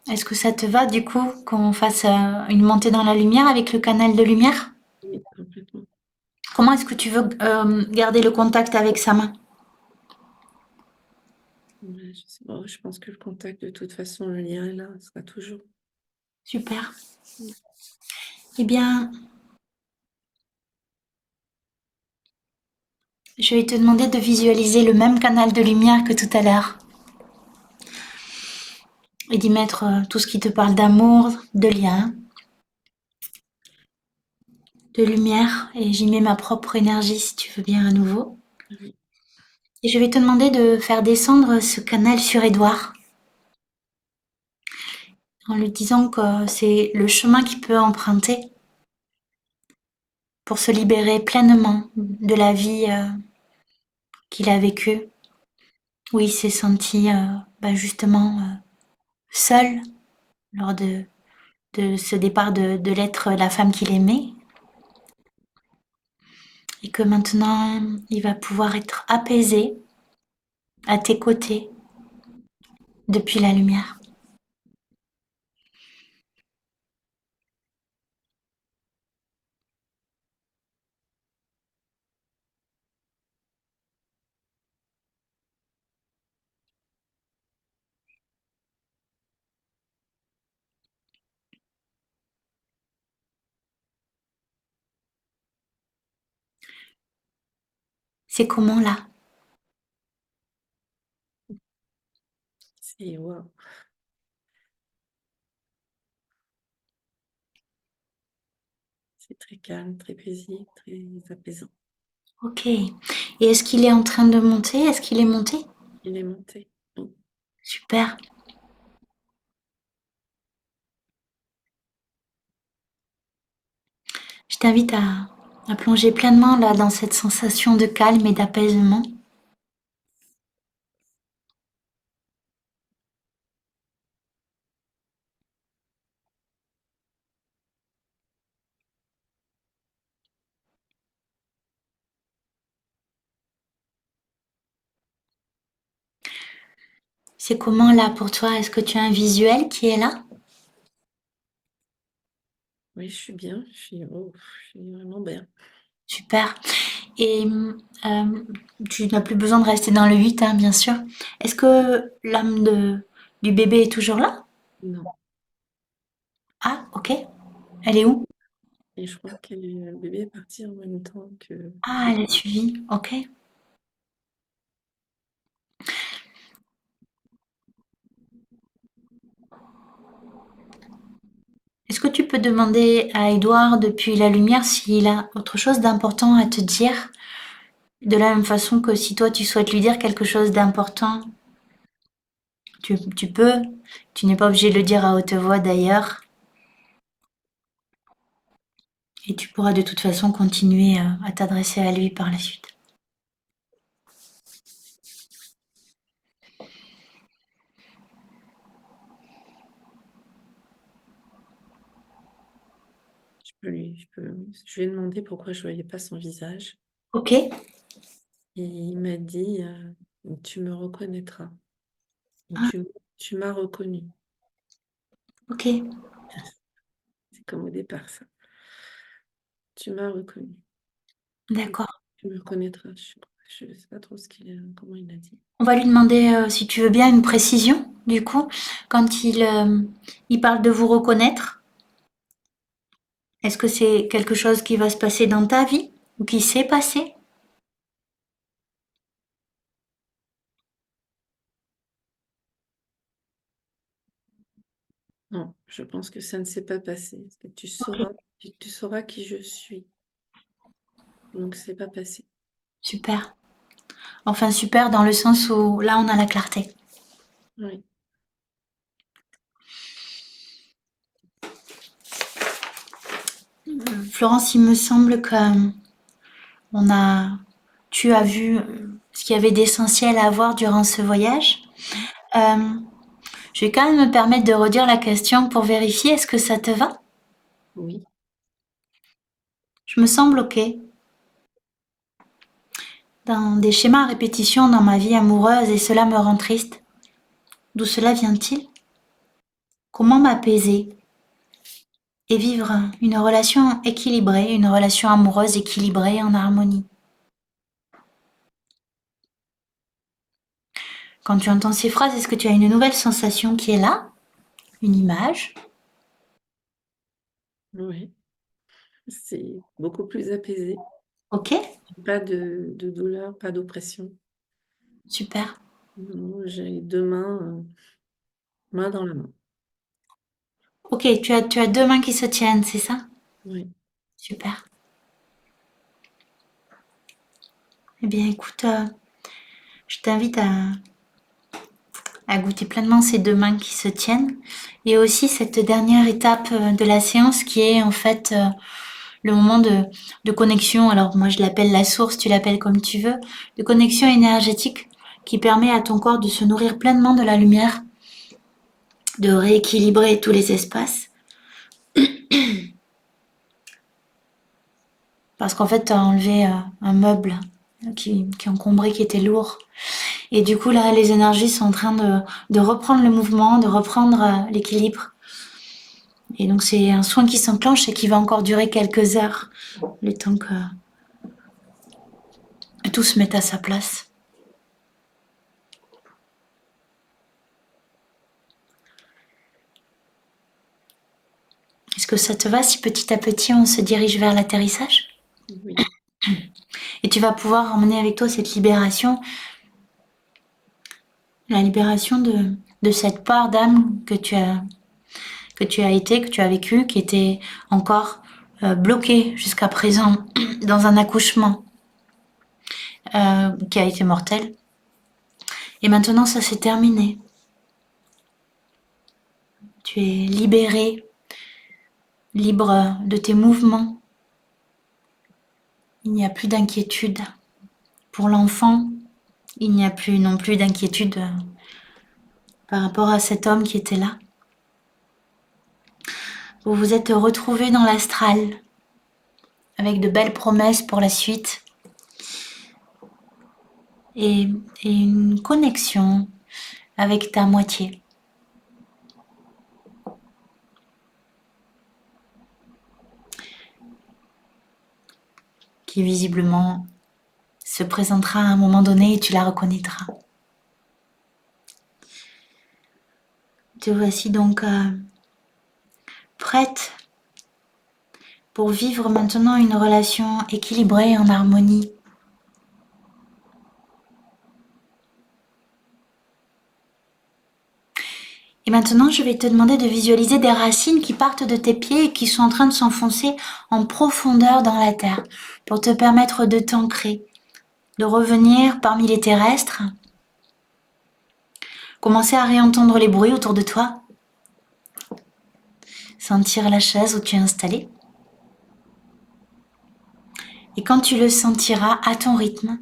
Est-ce que ça te va du coup qu'on fasse une montée dans la lumière avec le canal de lumière? Oui, complètement. Comment est-ce que tu veux garder le contact avec sa main? Ouais, je sais pas, je pense que le contact, de toute façon, le lien est là, sera toujours. Super. Mmh. Eh bien, je vais te demander de visualiser le même canal de lumière que tout à l'heure et d'y mettre tout ce qui te parle d'amour, de lien, de lumière, et j'y mets ma propre énergie si tu veux bien à nouveau. Oui, Et je vais te demander de faire descendre ce canal sur Édouard en lui disant que c'est le chemin qu'il peut emprunter pour se libérer pleinement de la vie qu'il a vécue, où il s'est senti justement seul lors de ce départ de l'être, la femme qu'il aimait, et que maintenant il va pouvoir être apaisé à tes côtés depuis la lumière. C'est comment là? c'est waouh, c'est très calme, très paisible, très apaisant. Ok. Et est-ce qu'il est en train de monter? Est-ce qu'il est monté? Il est monté. Oui. Super. Je t'invite à plonger pleinement là dans cette sensation de calme et d'apaisement. C'est comment là pour toi? Est-ce que tu as un visuel qui est là? Oui, je suis bien, je suis vraiment bien. Super. Et tu n'as plus besoin de rester dans le 8, hein, bien sûr. Est-ce que l'âme du bébé est toujours là? Non. Ah, ok. Elle est où? Et je crois que le bébé est parti en même temps Ah, elle est suivie. Ok. Est-ce que tu peux demander à Edouard depuis la lumière s'il a autre chose d'important à te dire? De la même façon que si toi tu souhaites lui dire quelque chose d'important, tu peux. Tu n'es pas obligé de le dire à haute voix d'ailleurs. Et tu pourras de toute façon continuer à t'adresser à lui par la suite. je lui ai demandé pourquoi je voyais pas son visage. Ok, Et il m'a dit, tu me reconnaîtras. Ou ah, tu m'as reconnu. ok, C'est comme au départ, ça. Tu m'as reconnu. Ou d'accord. tu me reconnaîtras. Je ne sais pas trop comment il a dit. On va lui demander si tu veux bien une précision, du coup, quand il parle de vous reconnaître. Est-ce que c'est quelque chose qui va se passer dans ta vie ou qui s'est passé? Non, je pense que ça ne s'est pas passé. Parce que Ok, tu sauras qui je suis. Donc, c'est pas passé. super. Enfin, super dans le sens où là, on a la clarté. Oui, Florence, il me semble que on a, tu as vu ce qu'il y avait d'essentiel à voir durant ce voyage. Euh, je vais quand même me permettre de redire la question pour vérifier. Est-ce que ça te va? oui. Je me sens bloquée dans des schémas à répétition dans ma vie amoureuse et cela me rend triste. D'où cela vient-il? Comment m'apaiser et vivre une relation équilibrée, une relation amoureuse équilibrée en harmonie? Quand tu entends ces phrases, est-ce que tu as une nouvelle sensation qui est là? Une image? Oui, c'est beaucoup plus apaisé. Ok, Pas de douleur, pas d'oppression. super. Non, j'ai les 2 mains, main dans la main. Ok, tu as deux mains qui se tiennent, c'est ça? Oui, Super. Eh bien, écoute, je t'invite à goûter pleinement ces deux mains qui se tiennent. Et aussi cette dernière étape de la séance qui est en fait le moment de connexion. Alors moi je l'appelle la source, tu l'appelles comme tu veux. De connexion énergétique qui permet à ton corps de se nourrir pleinement de la lumière, de rééquilibrer tous les espaces. Parce qu'en fait tu as enlevé un meuble qui encombrait, qui était lourd. Et du coup là les énergies sont en train de reprendre le mouvement, de reprendre l'équilibre. Et donc c'est un soin qui s'enclenche et qui va encore durer quelques heures, le temps que tout se mette à sa place. Est-ce que ça te va si petit à petit on se dirige vers l'atterrissage? oui, Et tu vas pouvoir emmener avec toi cette libération, la libération de cette part d'âme que tu as été, que tu as vécu, qui était encore bloquée jusqu'à présent dans un accouchement qui a été mortel. Et maintenant ça s'est terminé. Tu es libéré, libre de tes mouvements. Il n'y a plus d'inquiétude. Pour l'enfant, il n'y a plus non plus d'inquiétude par rapport à cet homme qui était là. Vous vous êtes retrouvés dans l'astral avec de belles promesses pour la suite et, et une connexion avec ta moitié. Qui visiblement se présentera à un moment donné et tu la reconnaîtras. Te voici donc prête pour vivre maintenant une relation équilibrée et en harmonie. Et maintenant, je vais te demander de visualiser des racines qui partent de tes pieds et qui sont en train de s'enfoncer en profondeur dans la terre pour te permettre de t'ancrer, de revenir parmi les terrestres. Commencer à réentendre les bruits autour de toi. Sentir la chaise où tu es installé. Et quand tu le sentiras à ton rythme,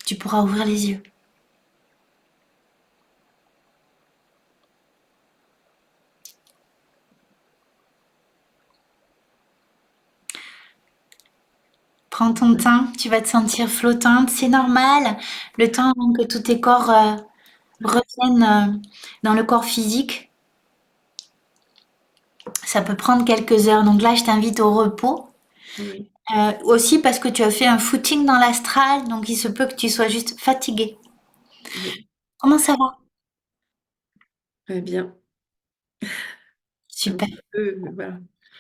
tu pourras ouvrir les yeux. Prends ton temps, tu vas te sentir flottante, c'est normal. Le temps avant que tous tes corps reviennent dans le corps physique, ça peut prendre quelques heures. Donc là, je t'invite au repos. oui, Aussi parce que tu as fait un footing dans l'astral, donc il se peut que tu sois juste fatigué. oui, Comment ça va? très bien. Un Super. petit peu, voilà.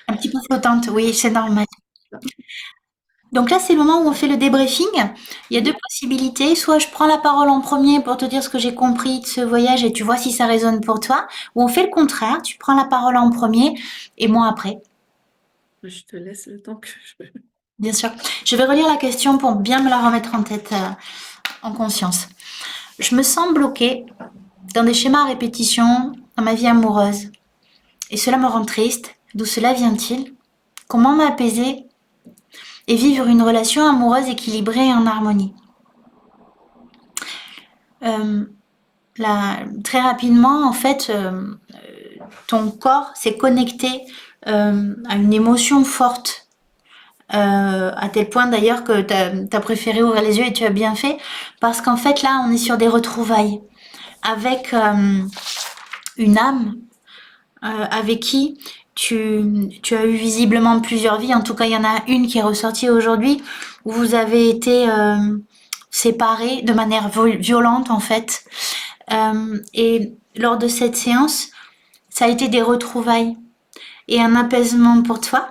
Un petit peu flottante, oui, c'est normal. Donc là, c'est le moment où on fait le débriefing. Il y a deux Oui, possibilités. Soit je prends la parole en premier pour te dire ce que j'ai compris de ce voyage et tu vois si ça résonne pour toi. Ou on fait le contraire. Tu prends la parole en premier et moi après. je te laisse le temps que je Bien sûr. Je vais relire la question pour bien me la remettre en tête, en conscience. Je me sens bloquée dans des schémas à répétition dans ma vie amoureuse. Et cela me rend triste. D'où cela vient-il? Comment m'apaiser et vivre une relation amoureuse équilibrée et en harmonie? Euh, Très rapidement, en fait, ton corps s'est connecté à une émotion forte, à tel point d'ailleurs que tu as préféré ouvrir les yeux et tu as bien fait, parce qu'en fait là, on est sur des retrouvailles avec une âme avec qui tu as eu visiblement plusieurs vies. En tout cas, il y en a une qui est ressortie aujourd'hui où vous avez été séparés de manière violente en fait. Et lors de cette séance, ça a été des retrouvailles et un apaisement pour toi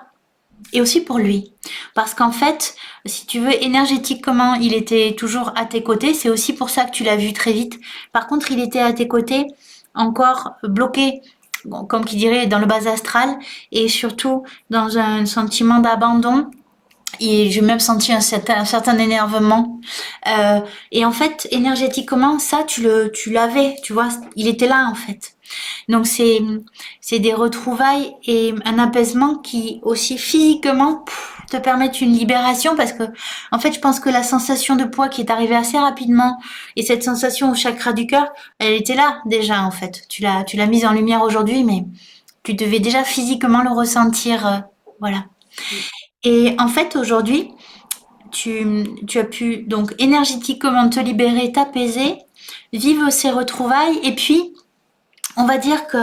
et aussi pour lui. Parce qu'en fait, si tu veux, énergétiquement, il était toujours à tes côtés. C'est aussi pour ça que tu l'as vu très vite. Par contre, il était à tes côtés, encore bloqué, bon, comme qui dirait, dans le bas astral et surtout dans un sentiment d'abandon. Et j'ai même senti un certain énervement. Euh, et en fait, énergétiquement, ça, tu l'avais, tu vois, il était là en fait. Donc c'est des retrouvailles et un apaisement qui aussi physiquement te permettent une libération parce que en fait je pense que la sensation de poids qui est arrivée assez rapidement et cette sensation au chakra du cœur, elle était là déjà en fait. Tu l'as mise en lumière aujourd'hui, mais tu devais déjà physiquement le ressentir, voilà. Mm. Et en fait aujourd'hui tu as pu donc énergétiquement te libérer, t'apaiser, vivre ces retrouvailles et puis on va dire que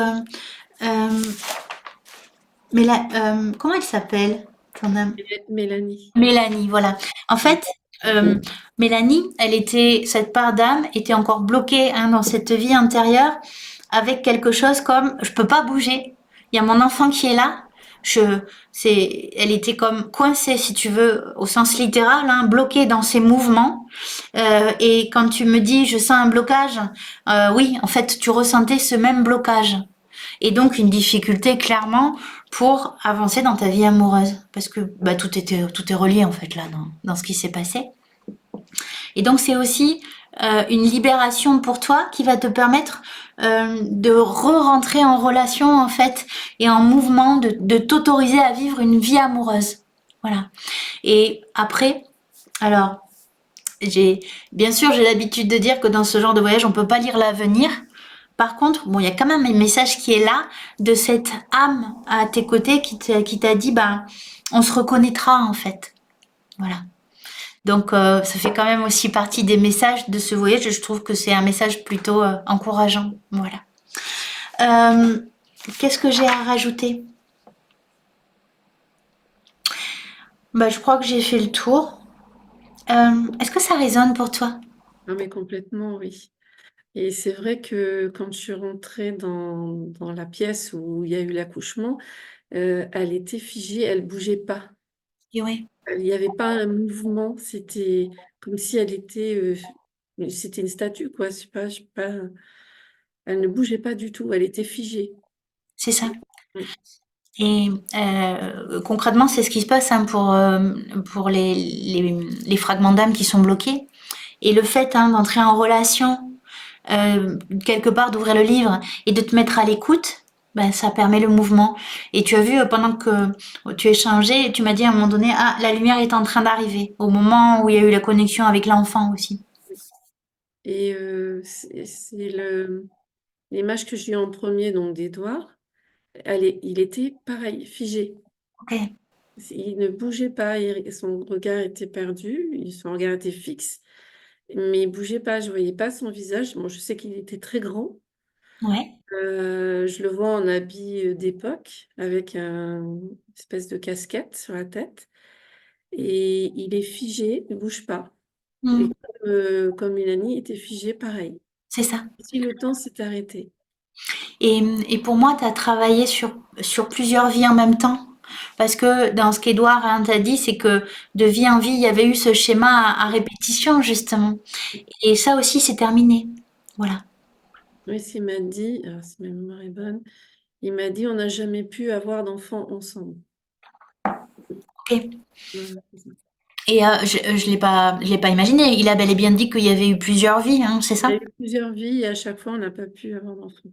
euh, mais là, comment elle s'appelle ton âme? Mélanie. Mélanie, voilà. En Mm. fait, Mélanie, cette part d'âme était encore bloquée hein, dans cette vie antérieure avec quelque chose comme je peux pas bouger. Il y a mon enfant qui est là. Elle était comme coincée, si tu veux, au sens littéral, hein, bloquée dans ses mouvements. Et quand tu me dis je sens un blocage, oui, en fait, tu ressentais ce même blocage. Et donc une difficulté clairement pour avancer dans ta vie amoureuse. Parce que bah, tout est relié en fait là dans ce qui s'est passé. Et donc c'est aussi une libération pour toi qui va te permettre de re-rentrer en relation en fait et en mouvement, de t'autoriser à vivre une vie amoureuse. Voilà. Et après, alors bien sûr j'ai l'habitude de dire que dans ce genre de voyage on peut pas lire l'avenir. Par contre, bon, il y a quand même un message qui est là de cette âme à tes côtés qui t'a dit, bah, on se reconnaîtra en fait. Voilà. Donc, ça fait quand même aussi partie des messages de ce voyage. Je trouve que c'est un message plutôt encourageant. Voilà. Euh, Qu'est-ce que j'ai à rajouter? Bah, je crois que j'ai fait le tour. Est-ce que ça résonne pour toi? Non, mais complètement, oui. Et c'est vrai que quand je suis rentrée dans la pièce où il y a eu l'accouchement, elle était figée, elle bougeait pas. Et ouais, Il n'y avait pas un mouvement, c'était comme si elle était, c'était une statue, quoi. Je sais pas, elle ne bougeait pas du tout, elle était figée. c'est ça. Mm. Et concrètement, c'est ce qui se passe hein, pour les fragments d'âme qui sont bloqués. Et le fait hein, d'entrer en relation, quelque part d'ouvrir le livre et de te mettre à l'écoute, ben, ça permet le mouvement. Et tu as vu, pendant que tu échangeais, tu m'as dit à un moment donné, ah, la lumière est en train d'arriver, au moment où il y a eu la connexion avec l'enfant aussi. Et c'est l'image que j'ai eu en premier, donc d'Édouard, il était pareil, figé. Ok, Il ne bougeait pas, son regard était perdu, son regard était fixe, mais il bougeait pas, je voyais pas son visage. Bon, je sais qu'il était très grand. ouais. Je le vois en habit d'époque, avec une espèce de casquette sur la tête, et il est figé, il bouge pas. Et Mm, comme Mélanie était figée, pareil. c'est ça. Si le temps s'est arrêté. Et pour moi, tu as travaillé sur plusieurs vies en même temps. Parce que dans ce qu'Edouard hein, t'a dit, c'est que de vie en vie, il y avait eu ce schéma à répétition, justement. Et ça aussi, c'est terminé. Voilà. Oui, s'il m'a dit, alors si ma mémoire est bonne, il m'a dit on n'a jamais pu avoir d'enfants ensemble. Ok. Voilà, c'est ça. Et je l'ai pas imaginé. Il a bel et bien dit qu'il y avait eu plusieurs vies, hein, c'est Il y ça? a eu plusieurs vies et à chaque fois on n'a pas pu avoir d'enfants.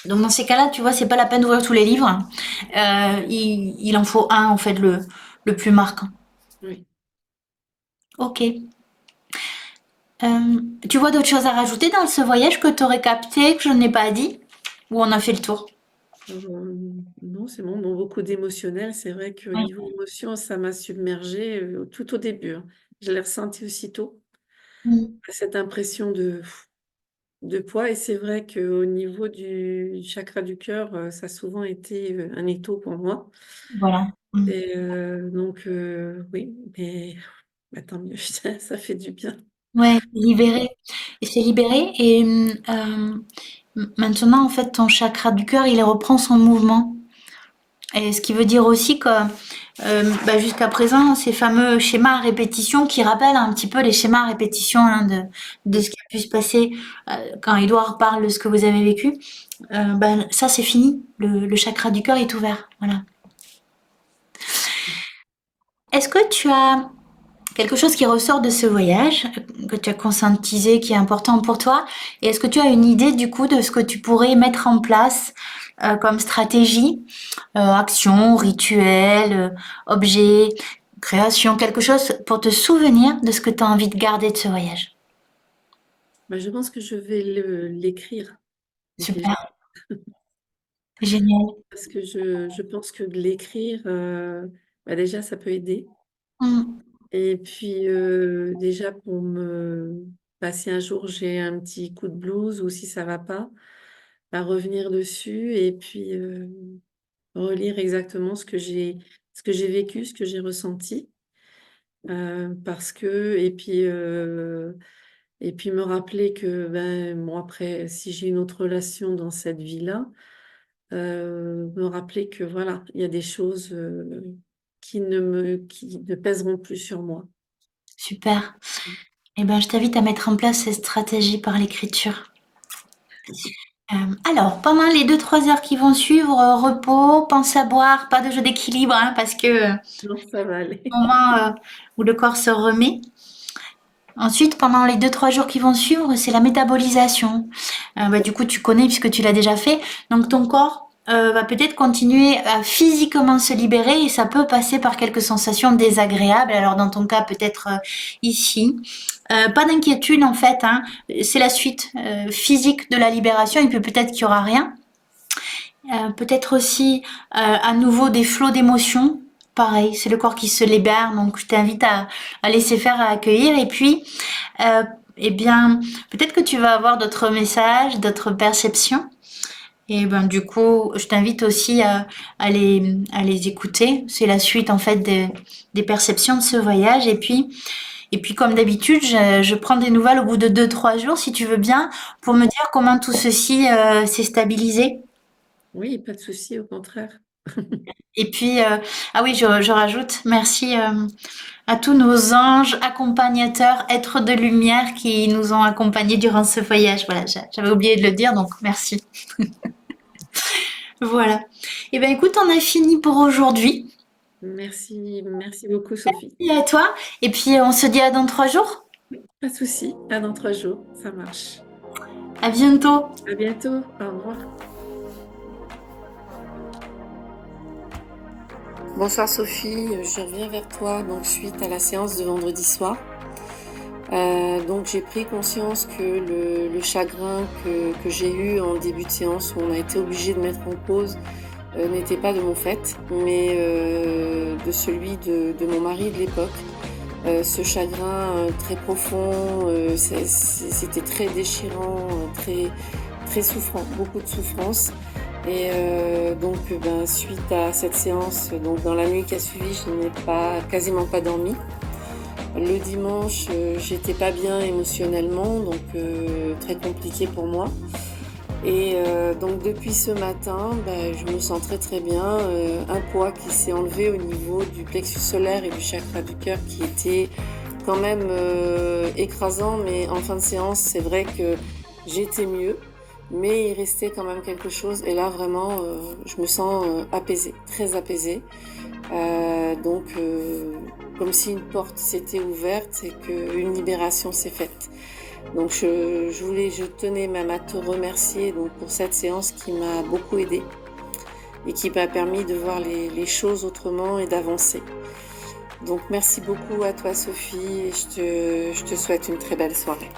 Donc dans ces cas-là, tu vois, c'est pas la peine d'ouvrir tous les livres. Il en faut un, en fait, le plus marquant. Oui. Ok. Tu vois d'autres choses à rajouter dans ce voyage que tu aurais capté, que je n'ai pas dit? Ou on a fait le tour? Non, c'est bon, bon, beaucoup d'émotionnel. C'est vrai qu'au Oui. niveau émotion, ça m'a submergée tout au début, hein. Je l'ai ressenti aussitôt, Mm. cette impression de poids. Et c'est vrai qu'au niveau du chakra du cœur, ça a souvent été un étau pour moi. Voilà. Mm. Et donc, oui, mais bah, tant mieux, ça fait du bien. Ouais, libéré. Et c'est libéré. Et maintenant, en fait, ton chakra du cœur, il reprend son mouvement. Et ce qui veut dire aussi que bah, jusqu'à présent, ces fameux schémas à répétition qui rappellent un petit peu les schémas à répétition hein, de ce qui a pu se passer quand Édouard parle de ce que vous avez vécu, bah, ça c'est fini. Le chakra du cœur est ouvert. Voilà. Est-ce que tu as quelque chose qui ressort de ce voyage, que tu as conscientisé, qui est important pour toi? Et est-ce que tu as une idée du coup de ce que tu pourrais mettre en place comme stratégie, action, rituel, objet, création, quelque chose pour te souvenir de ce que tu as envie de garder de ce voyage? Bah, je pense que je vais l'écrire déjà, Super, génial. parce que je pense que de l'écrire, bah, déjà, ça peut aider. Mm, Et puis, déjà pour me bah, si un jour j'ai un petit coup de blues ou si ça va pas, bah, revenir dessus et puis, relire exactement ce que j'ai vécu, ce que j'ai ressenti, parce que et puis me rappeler que, ben, bon après si j'ai une autre relation dans cette vie-là, me rappeler que voilà, il y a des choses, qui ne pèseront plus sur moi. super. Eh ben, je t'invite à mettre en place cette stratégie par l'écriture. Alors, pendant les 2-3 heures qui vont suivre, repos, pense à boire, pas de jeu d'équilibre, hein, parce que Non, ça va aller. au moment où le corps se remet. Ensuite, pendant les 2-3 jours qui vont suivre, c'est la métabolisation. Bah, du coup, tu connais puisque tu l'as déjà fait. Donc, ton corps va peut-être continuer à physiquement se libérer et ça peut passer par quelques sensations désagréables. Alors, dans ton cas, peut-être ici. Pas d'inquiétude en fait, hein. C'est la suite physique de la libération et puis peut-être qu'il y aura rien. Peut-être aussi à nouveau des flots d'émotions. Pareil, c'est le corps qui se libère, donc je t'invite à laisser faire, à accueillir. Et puis, euh, eh bien, peut-être que tu vas avoir d'autres messages, d'autres perceptions. Et ben du coup, je t'invite aussi à les écouter. C'est la suite en fait des perceptions de ce voyage. Et puis comme d'habitude, je prends des nouvelles au bout de 2-3 jours, si tu veux bien, pour me dire comment tout ceci s'est stabilisé. Oui, pas de souci, au contraire. Et puis, ah oui, je rajoute, merci à tous nos anges, accompagnateurs, êtres de lumière qui nous ont accompagnés durant ce voyage. Voilà, j'avais oublié de le dire, donc merci. Voilà. Et ben écoute, on a fini pour aujourd'hui. Merci, merci beaucoup, Sophie. Et à toi. Et puis, on se dit à dans 3 jours. Pas de souci, à dans 3 jours, ça marche. À bientôt. À bientôt, au revoir. Bonsoir Sophie, je reviens vers toi donc suite à la séance de vendredi soir. Donc j'ai pris conscience que le chagrin que j'ai eu en début de séance où on a été obligé de mettre en pause n'était pas de mon fait, mais de celui de mon mari de l'époque. Ce chagrin très profond, c'était très déchirant, très, très souffrant, beaucoup de souffrance. Et donc, ben, suite à cette séance, donc dans la nuit qui a suivi, je n'ai quasiment pas dormi. Le dimanche, j'étais pas bien émotionnellement, donc très compliqué pour moi. Et donc depuis ce matin, ben, je me sens très très bien. Un poids qui s'est enlevé au niveau du plexus solaire et du chakra du cœur qui était quand même écrasant, mais en fin de séance, c'est vrai que j'étais mieux, mais il restait quand même quelque chose. Et là, vraiment, je me sens apaisée, très apaisée. Donc, comme si une porte s'était ouverte et qu'une libération s'est faite. Donc, je tenais même à te remercier donc, pour cette séance qui m'a beaucoup aidée et qui m'a permis de voir les choses autrement et d'avancer. Donc merci beaucoup à toi Sophie et je te souhaite une très belle soirée.